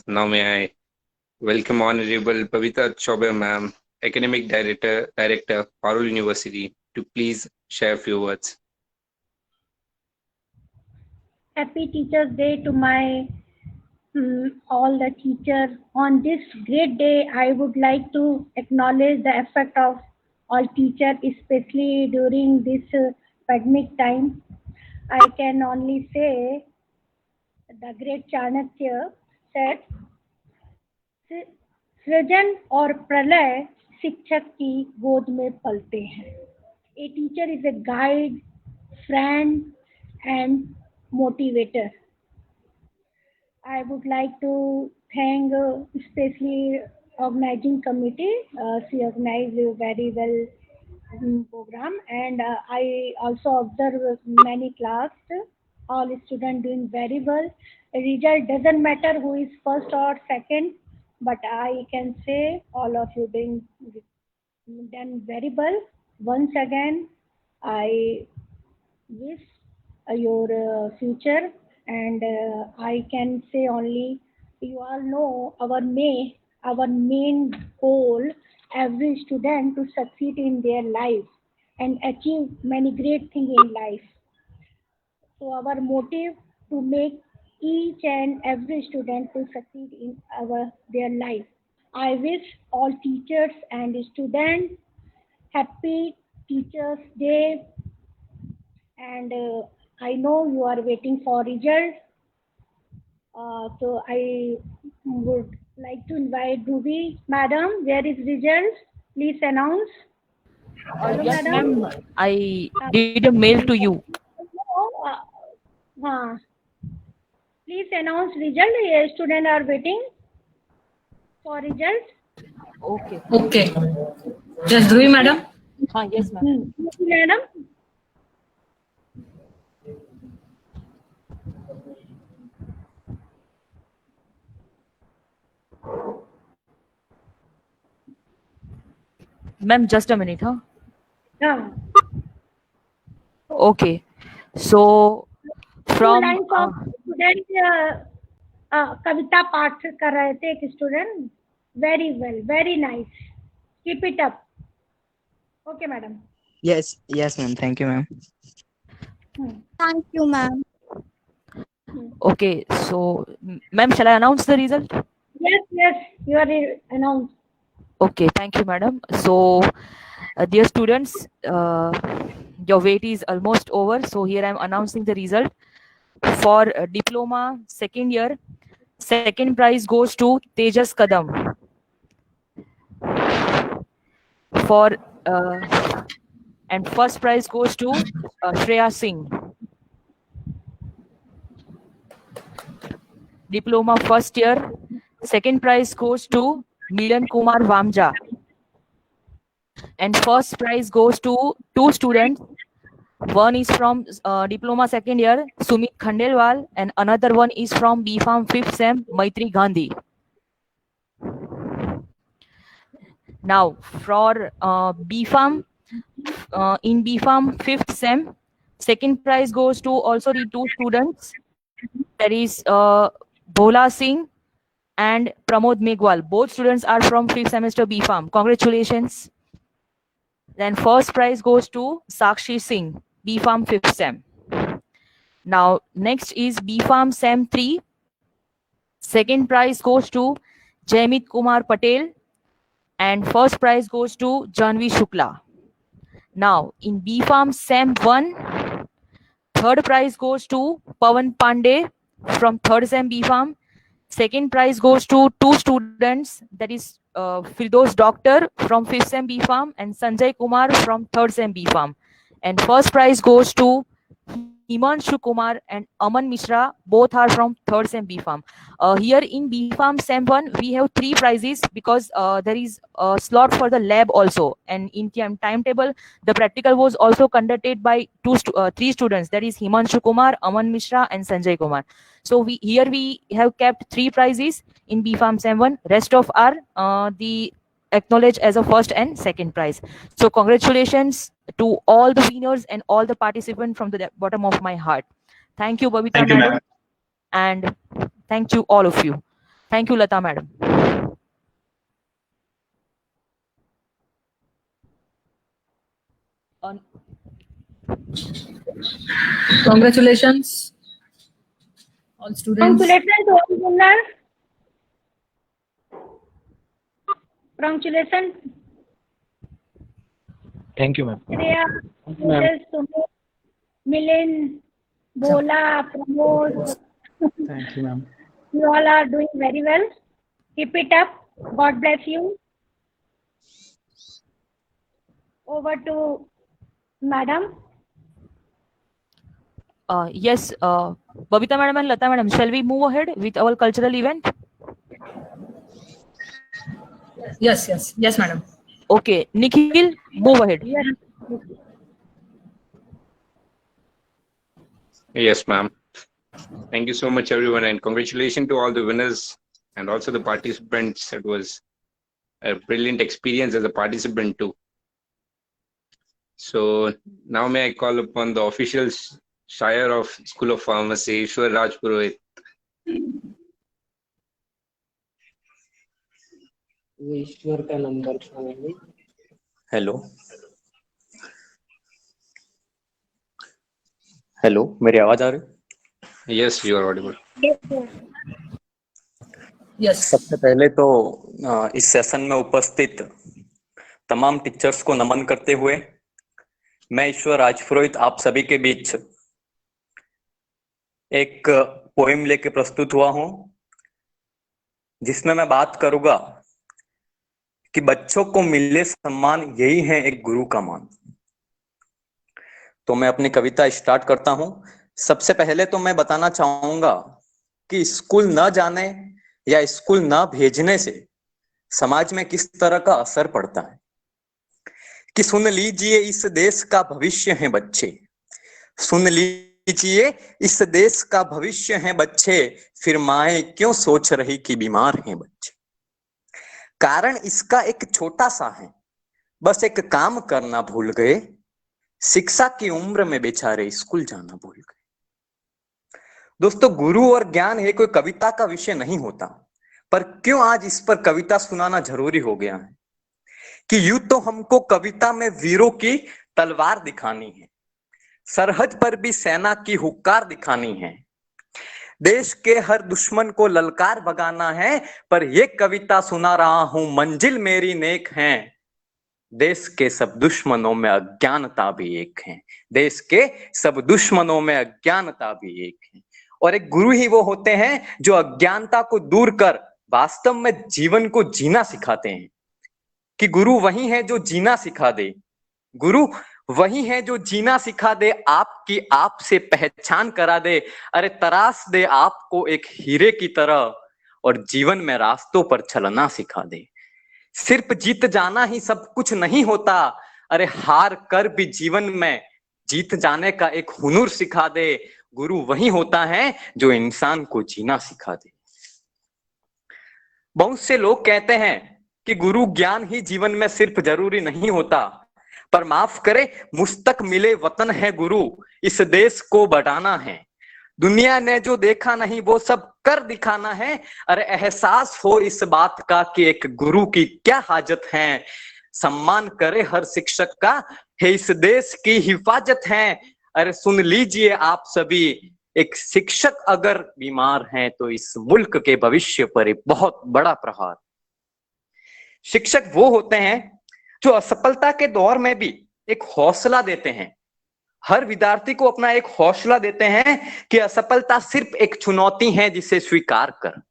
Now may I welcome Honorable Babita Chobe, ma'am, Academic Director, Parul University, to please share a few words. Happy Teachers Day to my all the teachers. On this great day, I would like to acknowledge the effort of all teachers, especially during this pandemic time. I can only say the great Chanakya said, सृजन और प्रलय शिक्षक की गोद में पलते हैं. A teacher is a guide, friend, and motivator. I would like to thank especially organizing committee. She organized a very well program, and I also observe many class. All students doing very well. Result doesn't matter who is first or second, but I can say all of you done very well. Once again, I wish your future, and I can say only, you all know our main goal, every student to succeed in their life and achieve many great things in life. So our motive to make each and every student to succeed in their life. I wish all teachers and students happy Teachers Day, and I know you are waiting for result. So I would like to invite Ruby Madam. Where is result? Please announce. Hello, Yes, Madam. ma'am. I did a mail to you. Please announce result. Students are waiting for result. Okay. Just Dhruvi madam. Yes, ma'am. Madam. Ma'am, just a minute, huh? Yeah. Okay. So from line of student कविता पाठ कर रहे थे एक student. Very well, very nice, keep it up. Okay madam. Yes ma'am, thank you ma'am. Thank you, ma'am. Okay, so Ma'am, shall I announce the result? Yes, yes, you are announced. Okay, thank you, madam. So, dear students, your wait is almost over. So here I am announcing the result for diploma second year. Second prize goes to Tejas Kadam. For and first prize goes to Shreya Singh. Diploma first year. Second prize goes to Milan Kumar Vamja. And first prize goes to two students. One is from diploma second year, Sumit Khandelwal, and another one is from B.Pharm 5th Sem, Maitri Gandhi. Now, for B.Pharm, in B.Pharm 5th Sem, second prize goes to also the two students. That is Bhola Singh and Pramod Megwal. Both students are from 5th semester B.Pharm. Congratulations. Then first prize goes to Sakshi Singh, B.Pharm 5th Sem. Now, next is B.Pharm Sem 3. Second prize goes to Jaimit Kumar Patel. And first prize goes to Janvi Shukla. Now, in B.Pharm Sem 1, third prize goes to Pawan Pandey from 3rd Sem B.Pharm. Second prize goes to two students, that is Firdaus Doctor from 5th Sem B.Pharm and Sanjay Kumar from 3rd Sem B.Pharm. And first prize goes to Himanshu Kumar and Aman Mishra, both are from 3rd Sem B.Pharm. Here in B.Pharm Sem 1, we have 3 prizes because there is a slot for the lab also. And in timetable, the practical was also conducted by 3 students, that is Himanshu Kumar, Aman Mishra and Sanjay Kumar. So here we have kept 3 prizes in B.Pharm Sem 1. Rest of are the acknowledged as a first and second prize. So congratulations to all the winners and all the participants from the bottom of my heart. Thank you, Babita madam. And thank you all of you. Thank you, Lata madam. Congratulations, all students. Congratulations to all winners. Congratulations. Thank you, ma'am. Shreya, Tejas, Sumit, Milind, Bhola, Pramod. Thank you, ma'am. You all are doing very well. Keep it up. God bless you. Over to Madam. Yes, Babita madam and Lata madam, shall we move ahead with our cultural event? Yes, madam. Okay, Nikhil, move ahead. Yes, ma'am. Thank you so much, everyone, and congratulations to all the winners and also the participants. It was a brilliant experience as a participant too. So now may I call upon the official Shire of School of Pharmacy, Ishwar Raj Purohit. ईश्वर का number छानेंगे. Hello, मेरी आवाज आ रही? Yes, you are audible. Yes. सबसे पहले तो इस session में उपस्थित तमाम टीचर्स को नमन करते हुए मैं ईश्वर राजपुरोहित आप सभी के बीच एक पोएम लेके प्रस्तुत हुआ हूं, जिसमें मैं बात करूंगा कि बच्चों को मिले सम्मान यही है एक गुरु का मान। तो मैं अपनी कविता स्टार्ट करता हूं। सबसे पहले तो मैं बताना चाहूंगा कि स्कूल न जाने या स्कूल न भेजने से समाज में किस तरह का असर पड़ता है, कि सुन लीजिए इस देश का भविष्य है बच्चे, सुन लीजिए इस देश का भविष्य है बच्चे, फिर माए क्यों सोच रही कि बीमार हैं बच्चे। कारण इसका एक छोटा सा है, बस एक काम करना भूल गए, शिक्षा की उम्र में बेचारे स्कूल जाना भूल गए। दोस्तों, गुरु और ज्ञान है कोई कविता का विषय नहीं होता, पर क्यों आज इस पर कविता सुनाना जरूरी हो गया है कि यूं तो हमको कविता में वीरों की तलवार दिखानी है, सरहद पर भी सेना की हुक्कार दिखानी है, देश के हर दुश्मन को ललकार भगाना है, पर ये कविता सुना रहा हूं मंजिल मेरी नेक है। देश के सब दुश्मनों में अज्ञानता भी एक है, देश के सब दुश्मनों में अज्ञानता भी एक है। और एक गुरु ही वो होते हैं जो अज्ञानता को दूर कर वास्तव में जीवन को जीना सिखाते हैं। कि गुरु वही है जो जीना सिखा दे, गुरु वही है जो जीना सिखा दे, आपकी आप से पहचान करा दे, अरे तराश दे आपको एक हीरे की तरह और जीवन में रास्तों पर चलना सिखा दे। सिर्फ जीत जाना ही सब कुछ नहीं होता, अरे हार कर भी जीवन में जीत जाने का एक हुनर सिखा दे। गुरु वही होता है जो इंसान को जीना सिखा दे। बहुत से लोग कहते हैं कि गुरु ज्ञान ही जीवन में सिर्फ जरूरी नहीं होता, पर माफ करे मुस्तक मिले वतन है गुरु, इस देश को बढ़ाना है। दुनिया ने जो देखा नहीं वो सब कर दिखाना है, अरे एहसास हो इस बात का कि एक गुरु की क्या हाजत है। सम्मान करे हर शिक्षक का, है इस देश की हिफाजत है। अरे सुन लीजिए आप सभी, एक शिक्षक अगर बीमार है तो इस मुल्क के भविष्य पर एक बहुत बड़ा प्रहार। शिक्षक वो होते हैं जो असफलता के दौर में भी एक हौसला देते हैं, हर विद्यार्थी को अपना एक हौसला देते हैं कि असफलता सिर्फ एक चुनौती है जिसे स्वीकार कर।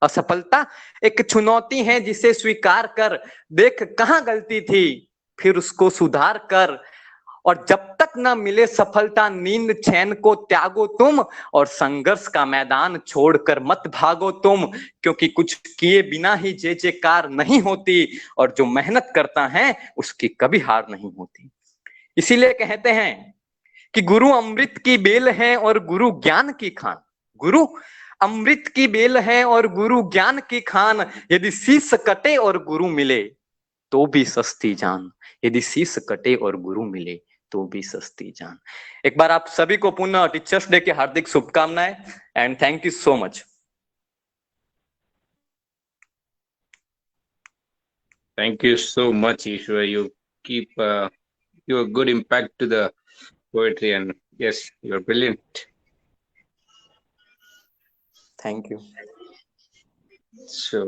असफलता एक चुनौती है जिसे स्वीकार कर, देख कहां गलती थी फिर उसको सुधार कर। और जब तक ना मिले सफलता नींद चैन को त्यागो तुम, और संघर्ष का मैदान छोड़कर मत भागो तुम, क्योंकि कुछ किए बिना ही जय जयकार नहीं होती, और जो मेहनत करता है उसकी कभी हार नहीं होती। इसीलिए कहते हैं कि गुरु अमृत की बेल है और गुरु ज्ञान की खान। गुरु अमृत की बेल है और गुरु ज्ञान की खान, यदि शीश कटे और गुरु मिले तो भी सस्ती जान। यदि शीश कटे और गुरु मिले तो भी सस्ती जान। एक बार आप सभी को पुनः टीचर्स डे की हार्दिक शुभकामनाएं and thank you so much. Thank you so much, Ishwar. You keep your good impact to the poetry, and yes, you're brilliant. Thank you. So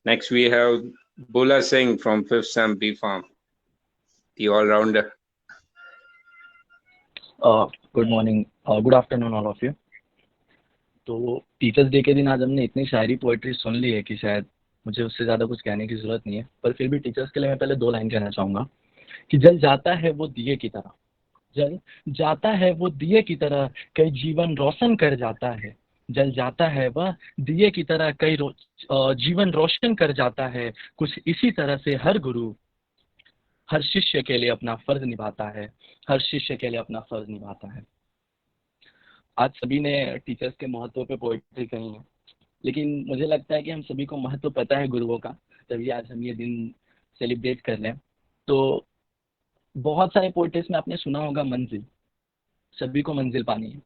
next we have Bola Singh from 5th Sem B Farm, the all-rounder. Good morning, good afternoon all of you. तो teachers day के दिन आज हमने इतनी शायरी poetry सुन ली है कि शायद मुझे उससे ज़्यादा कुछ कहने की ज़रूरत नहीं है, पर फिर भी टीचर्स के लिए मैं पहले 2 लाइन कहना चाहूँगा कि जल जाता है वो दिए की तरह, जल जाता है वो दिए की तरह, कई जीवन रोशन कर जाता है। जल जाता है वह दिए की तरह, कई जीवन रोशन कर जाता है। कुछ इसी तरह से हर गुरु हर शिष्य के लिए अपना फर्ज निभाता है, हर शिष्य के लिए अपना फर्ज निभाता है। आज सभी ने टीचर्स के महत्व पे पोएट्री कही है, लेकिन मुझे लगता है कि हम सभी को महत्व पता है गुरुओं का, तभी आज हम ये दिन सेलिब्रेट कर रहे हैं। तो बहुत सारे पोएट्रीज में आपने सुना होगा मंजिल, सभी को मंजिल पानी है,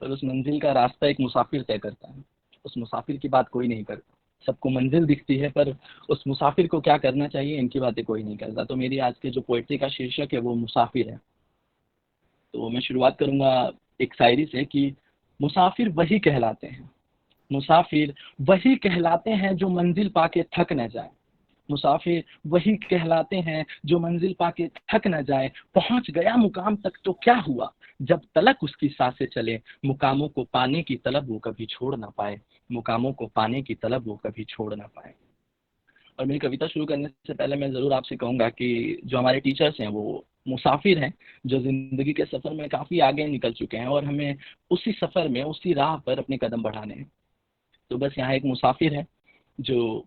पर उस मंजिल का रास्ता एक मुसाफिर तय करता है। उस मुसाफिर की बात कोई नहीं करता। सबको मंजिल दिखती है पर उस मुसाफिर को क्या करना चाहिए इनकी बातें कोई नहीं करता। तो मेरी आज के जो पोएट्री का शीर्षक है वो मुसाफिर है। तो मैं शुरुआत करूंगा एक शायरी से कि मुसाफिर वही कहलाते हैं, मुसाफिर वही कहलाते हैं जो मंजिल पाके थक न जाए। मुसाफिर वही कहलाते हैं जो मंजिल पाके थक न जाए। पहुंच गया मुकाम तक तो क्या हुआ, जब तलक उसकी सांसें चले। मुकामों को पाने की तलब वो कभी छोड़ ना पाए, मुकामों को पाने की तलब वो कभी छोड़ ना पाए। और मेरी कविता शुरू करने से पहले मैं ज़रूर आपसे कहूँगा कि जो हमारे टीचर्स हैं वो मुसाफिर हैं, जो ज़िंदगी के सफ़र में काफ़ी आगे निकल चुके हैं और हमें उसी सफ़र में उसी राह पर अपने कदम बढ़ाने हैं। तो बस यहाँ एक मुसाफिर है जो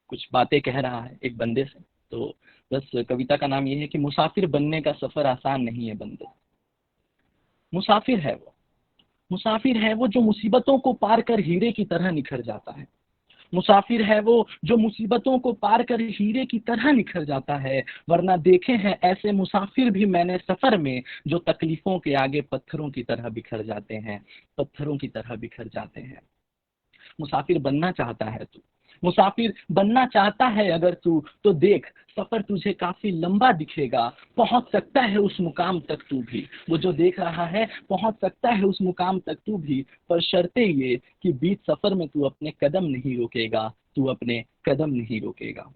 कुछ बातें कह रहा है एक बंदे से। तो बस कविता का नाम ये है कि मुसाफिर बनने का सफ़र आसान नहीं है बंदे। मुसाफिर है वो, मुसाफिर है वो जो मुसीबतों को पार कर हीरे की तरह निखर जाता है। मुसाफिर है वो जो मुसीबतों को पार कर हीरे की तरह निखर जाता है। वरना देखे हैं ऐसे मुसाफिर भी मैंने सफर में, जो तकलीफों के आगे पत्थरों की तरह बिखर जाते हैं, पत्थरों की तरह बिखर जाते हैं। मुसाफिर बनना चाहता है तू, मुसाफिर बनना चाहता है अगर तू तो देख, सफर तुझे काफी लंबा दिखेगा, पहुंच सकता है उस मुकाम तक तू भी। वो जो देख रहा है पहुंच सकता है उस मुकाम तक तू भी, पर शर्ते ये कि बीच सफर में तू अपने कदम नहीं रोकेगा, तू अपने कदम नहीं रोकेगा।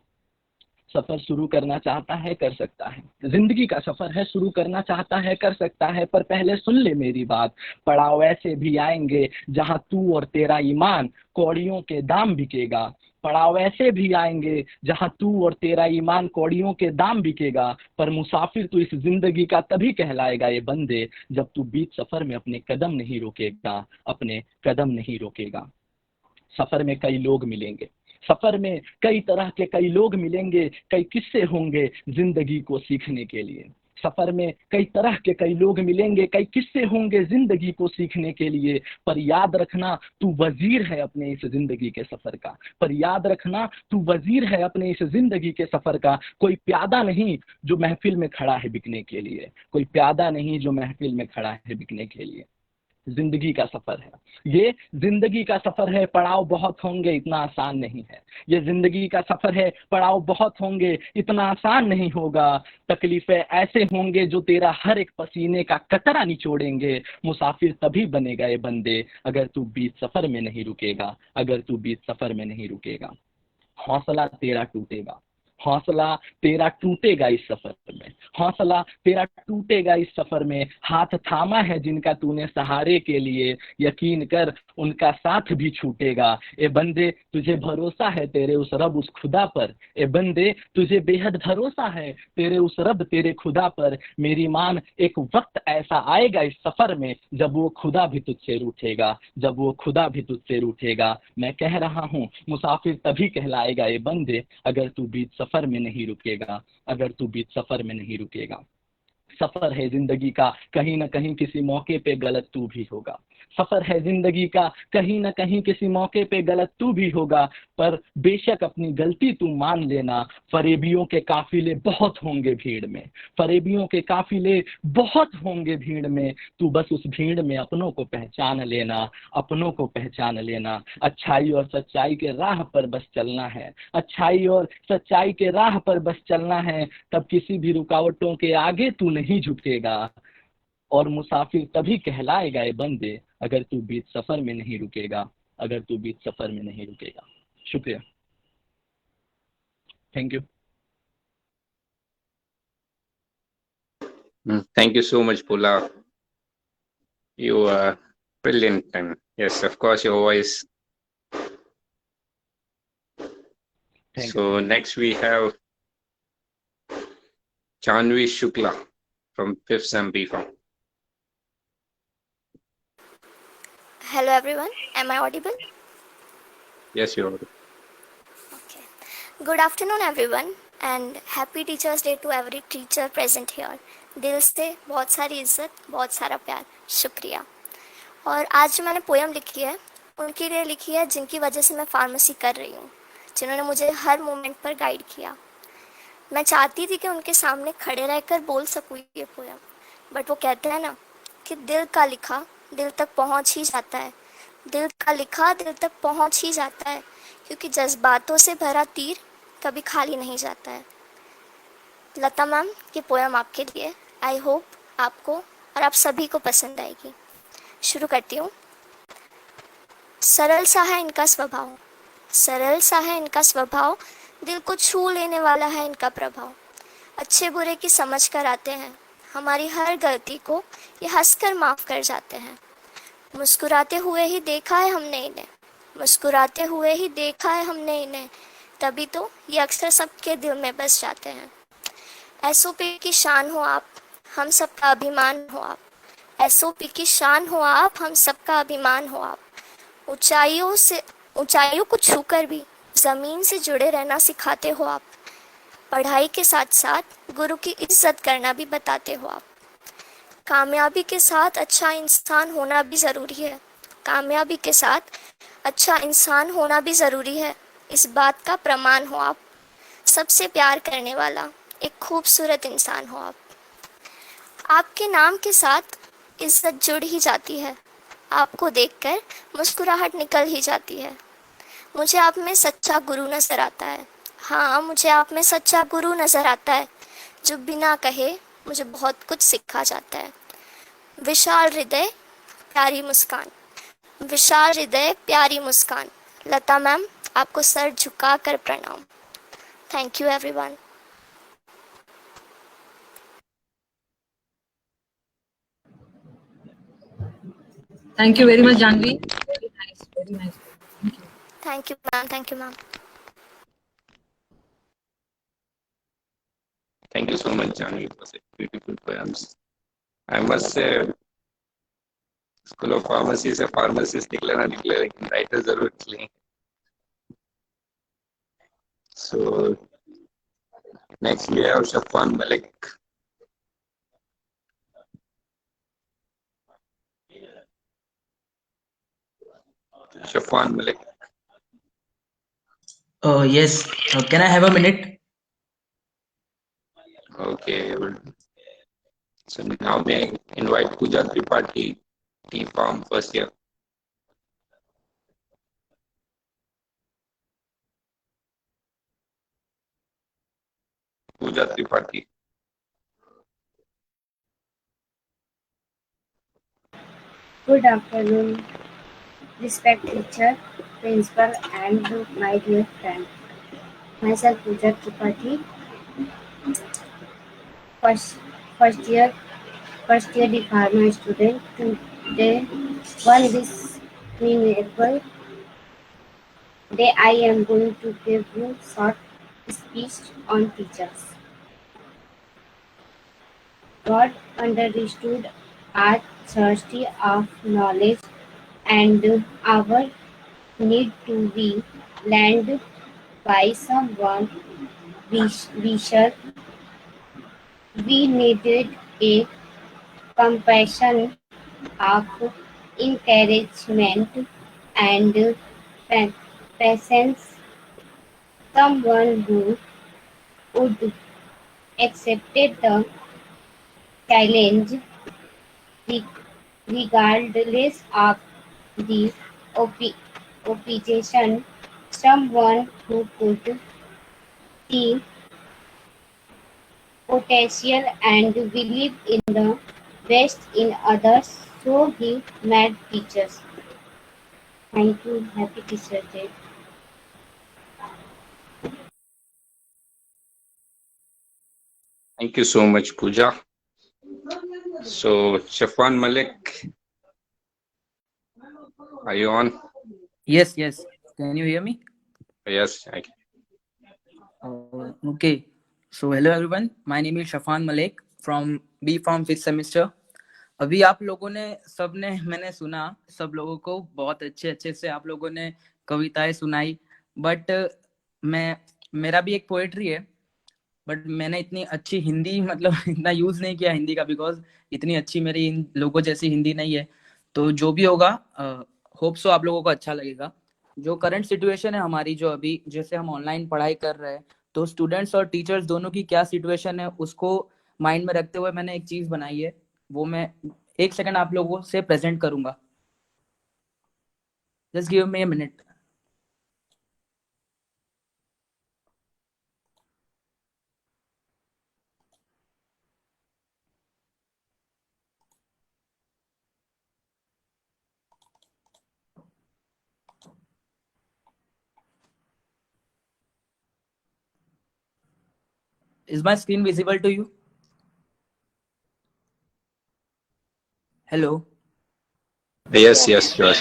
सफर शुरू करना चाहता है कर सकता है, जिंदगी का सफर है शुरू करना चाहता है कर सकता है, पर पहले सुन ले मेरी बात, पड़ाव ऐसे भी आएंगे जहां तू और तेरा ईमान कौड़ियों के दाम बिकेगा। पड़ाव ऐसे भी आएंगे जहां तू और तेरा ईमान कौड़ियों के दाम बिकेगा, पर मुसाफिर तू इस जिंदगी का तभी कहलाएगा ये बंदे जब तू बीच सफर में अपने कदम नहीं रोकेगा, अपने कदम नहीं रोकेगा। सफर में कई लोग मिलेंगे, सफर में कई तरह के कई लोग मिलेंगे, कई किस्से होंगे जिंदगी को सीखने के लिए। सफर में कई तरह के कई लोग मिलेंगे, कई किस्से होंगे जिंदगी को सीखने के लिए, पर याद रखना तू वजीर है अपने इस जिंदगी के सफर का, पर याद रखना तू वजीर है अपने इस जिंदगी के सफर का। कोई प्यादा नहीं जो महफिल में खड़ा है बिकने के लिए, कोई प्यादा नहीं जो महफिल में खड़ा है बिकने के लिए। जिंदगी का सफर है, ये जिंदगी का सफर है, पड़ाव बहुत होंगे इतना आसान नहीं है। ये जिंदगी का सफर है, पड़ाव बहुत होंगे इतना आसान नहीं होगा। तकलीफें ऐसे होंगे जो तेरा हर एक पसीने का कतरा निचोड़ेंगे। मुसाफिर तभी बनेगा ये बंदे अगर तू बीच सफर में नहीं रुकेगा, अगर तू बीच सफर में नहीं रुकेगा। हौसला तेरा टूटेगा, हौसला तेरा टूटेगा इस सफर में, हौसला तेरा टूटेगा इस सफर में। हाथ थामा है जिनका तूने सहारे के लिए, यकीन कर उनका साथ भी छूटेगा। ए बंदे तुझे भरोसा है तेरे उस रब उस खुदा पर, ए बंदे तुझे बेहद भरोसा है तेरे उस रब तेरे खुदा पर। मेरी मान एक वक्त ऐसा आएगा इस सफर में जब वो खुदा भी तुझसे रूठेगा, जब वो खुदा भी तुझसे रूठेगा। मैं कह रहा हूँ मुसाफिर तभी कहलाएगा ये बंदे अगर तू बीच सफर में नहीं रुकेगा, अगर तू बीच सफर में नहीं रुकेगा। सफर है जिंदगी का, कहीं ना कहीं किसी मौके पे गलत तू भी होगा। सफर है जिंदगी का, कहीं ना कहीं किसी मौके पे गलत तू भी होगा, पर बेशक अपनी गलती तू मान लेना। फरेबियों के काफिले बहुत होंगे भीड़ में, फरेबियों के काफिले बहुत होंगे भीड़ में। तू बस उस भीड़ में अपनों को पहचान लेना, अपनों को पहचान लेना। अच्छाई और सच्चाई के राह पर बस चलना है, अच्छाई और सच्चाई के राह पर बस चलना है। तब किसी भी रुकावटों के आगे तू नहीं झुकेगा, और मुसाफिर तभी कहलाएगा ये बंदे अगर तू बीच सफर में नहीं रुकेगा, अगर तू बीच सफर में नहीं रुकेगा। शुक्रिया, thank you. Thank you so much, Pula. You are brilliant, and yes, of course, your voice. So next we have Chanvi Shukla from 5th Sem BPharm. Hello everyone, am I audible? Yes, you are. Okay. Good afternoon everyone and happy Teachers Day to every teacher present here. दिल से बहुत सारी इज्जत, बहुत सारा प्यार, शुक्रिया। और आज जो मैंने पोयम लिखी है उनके लिए लिखी है जिनकी वजह से मैं फार्मेसी कर रही हूँ, जिन्होंने मुझे हर मोमेंट पर गाइड किया। मैं चाहती थी कि उनके सामने खड़े रहकर बोल सकूँ ये पोयम, बट वो कहते हैं ना कि दिल का लिखा दिल तक पहुंच ही जाता है, दिल का लिखा दिल तक पहुंच ही जाता है, क्योंकि जज्बातों से भरा तीर कभी खाली नहीं जाता है। लता मैम, ये पोयम आपके लिए, आई होप आपको और आप सभी को पसंद आएगी। शुरू करती हूँ। सरल सा है इनका स्वभाव, सरल सा है इनका स्वभाव, दिल को छू लेने वाला है इनका प्रभाव। अच्छे बुरे की समझ कर आते हैं, हमारी हर गलती को ये हंसकर माफ़ कर जाते हैं। मुस्कुराते हुए ही देखा है हमने इन्हें, मुस्कुराते हुए ही देखा है हमने इन्हें, तभी तो ये अक्सर सबके दिल में बस जाते हैं। एसओपी की शान हो आप, हम सबका अभिमान हो आप, एसओपी की शान हो आप, हम सबका अभिमान हो आप। ऊंचाइयों को छूकर भी ज़मीन से जुड़े रहना सिखाते हो आप। पढ़ाई के साथ साथ गुरु की इज्जत करना भी बताते हो आप। कामयाबी के साथ अच्छा इंसान होना भी ज़रूरी है, कामयाबी के साथ अच्छा इंसान होना भी ज़रूरी है, इस बात का प्रमाण हो आप। सबसे प्यार करने वाला एक खूबसूरत इंसान हो आप। आपके नाम के साथ इज्जत जुड़ ही जाती है, आपको देखकर मुस्कुराहट निकल ही जाती है। मुझे आप में सच्चा गुरु नजर आता है। हाँ, मुझे आप में सच्चा गुरु नजर आता है, जो बिना कहे मुझे बहुत कुछ सिखा जाता है। विशाल हृदय, प्यारी मुस्कान। विशाल हृदय, प्यारी मुस्कान। लता मैम, आपको सर झुका कर प्रणाम। Thank you everyone. Thank you very much, Janvi. Very nice, very nice. Thank you. Thank you ma'am, thank you ma'am. Thank you so much, Janvi, for such beautiful poems. I must say, School of Pharmacy से pharmacist निकले ना निकले, लेकिन writer जरूर निकले. So next we have Shafwan Malik. Shafwan Malik. Yes. Can I have a minute? Okay. So now may I invite Pooja Tripathi, T Farm first year. Pooja Tripathi. Good afternoon, respect teacher, principal, and my dear friend. Myself Pooja Tripathi, first first year first year diploma student. Today, on this memorable day, I am going to give you short speech on teachers. God understood our thirsty of knowledge and our need to be led by someone wiser. We needed a compassion of encouragement and patience, someone who would accept the challenge regardless of the opposition, someone who could see potential and believe in the best in others, so he made teachers. Thank you. Happy Teacher's Day. Thank you so much, Pooja. So Shafwan Malik, are you on? Yes, yes. Can you hear me? Yes, I can. Okay. So hello everyone. My name is Shafan Malik from B Farm 5th semester. अभी आप लोगों ने सबने मैंने सुना, सब लोगों को बहुत अच्छे अच्छे से आप लोगों ने कविताएं सुनाई, बट मेरा भी एक पोएट्री है, बट मैंने इतनी अच्छी हिंदी मतलब इतना यूज नहीं किया हिंदी का, बिकॉज इतनी अच्छी मेरी इन लोगों जैसी हिंदी नहीं है. तो जो भी होगा होप सो आप लोगों को अच्छा लगेगा. जो करंट सिचुएशन है हमारी, जो अभी जैसे हम ऑनलाइन पढ़ाई कर रहे हैं, तो स्टूडेंट्स और टीचर्स दोनों की क्या सिचुएशन है उसको माइंड में रखते हुए मैंने एक चीज बनाई है, वो मैं एक सेकंड आप लोगों से प्रेजेंट करूंगा. Just give me a minute. Is my screen visible to you? Hello. Yes, yes, sure.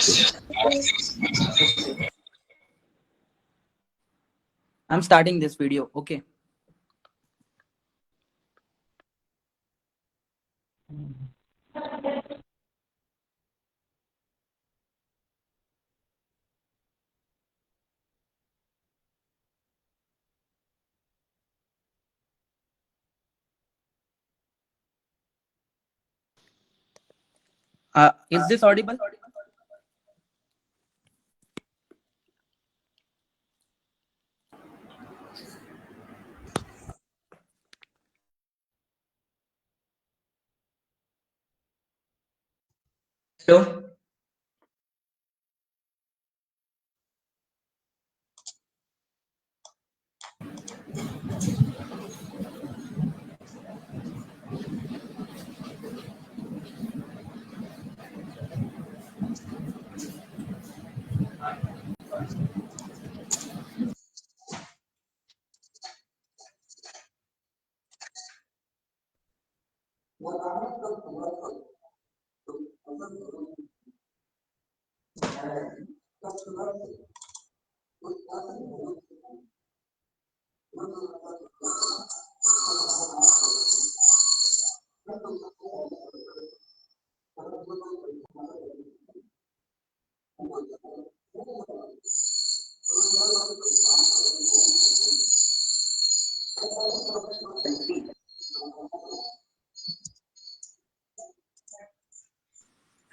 I'm starting this video. Okay. Is this audible? Hello.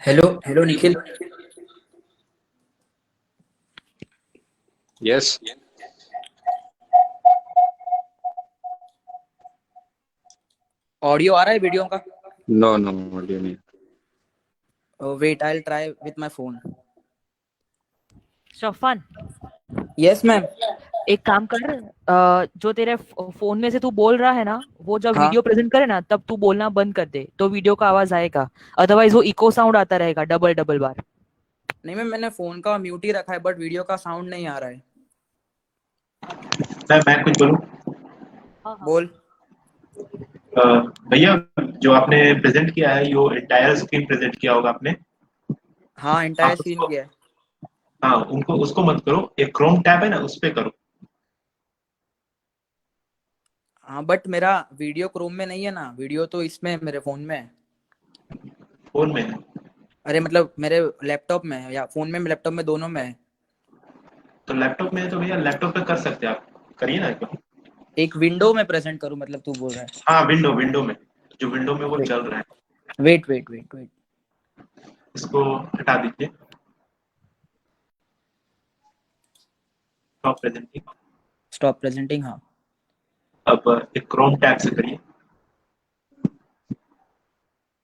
Hello Nikhil. Yes. Audio आ रहा है वीडियो का? No, audio नहीं. Wait, I will try with my phone. Shafan, yes ma'am. एक काम कर, जो तेरे फोन में से तू बोल रहा है ना, वो जब हाँ। वीडियो प्रेजेंट करे ना तब तू बोलना बंद कर दे, तो वीडियो का आवाज आएगा, अदरवाइज वो इको साउंड आता रहेगा डबल बार। नहीं मैम, मैंने फोन का म्यूट ही रखा है, बट वीडियो का साउंड नहीं आ रहा है। मैं कुछ बोलूं? बोल। भैया, जो आपने प्रेजेंट किया है, यो एंटायर स्क्रीन प्रेजेंट किया होगा आपने। हाँ, एंटायर स्क्रीन किया है। हाँ, उसको मत करो, एक क्रोम टैब है ना, उस पे करो। हाँ, बट मेरा वीडियो क्रोम में नहीं है ना, वीडियो तो इसमें मेरे फोन में है। फोन में है? अरे मतलब मेरे लैपटॉप में है, या फोन में, लैपटॉप में, दोनों में है। तो लैपटॉप में है तो भैया लैपटॉप पे कर सकते हैं आप, करिए ना एक बार। एक विंडो में प्रेजेंट करूं मतलब तू बोल रहा है? हाँ, विंडो में, जो विंडो में वो चल रहा है। वेट। इसको हटा दीजिए, स्टॉप प्रेजेंटिंग। हाँ, अब एक क्रोम टैब से करिए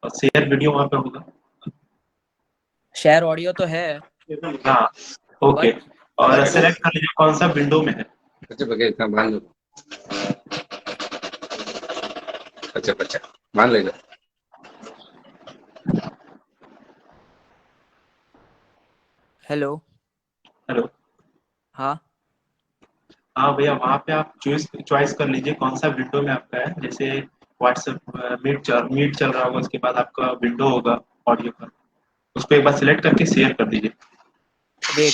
और शेयर वीडियो वहां पे होगा। शेयर ऑडियो तो है। हाँ, ओके। और सेलेक्ट कर लीजिए कौन सा विंडो में है। अच्छा बांध लो। अच्छा मान लेगा। हेलो। हाँ भैया, वहाँ पे आप चॉइस कर लीजिए कौन सा विंडो में आपका है। जैसे व्हाट्सएप मीट चल रहा होगा, उसके बाद आपका विंडो होगा ऑडियो का, उसको एक बार सिलेक्ट करके शेयर कर दीजिए। वेट।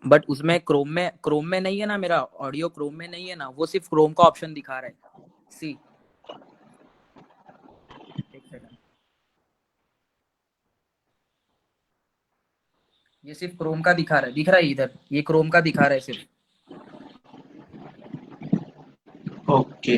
बट उसमें क्रोम में नहीं है ना, मेरा ऑडियो क्रोम में नहीं है ना, वो सिर्फ क्रोम का ऑप्शन दिखा रहा है। सी, एक सेकंड, ये सिर्फ क्रोम का दिख रहा है इधर, ये क्रोम का दिखा रहा है सिर्फ। ओके।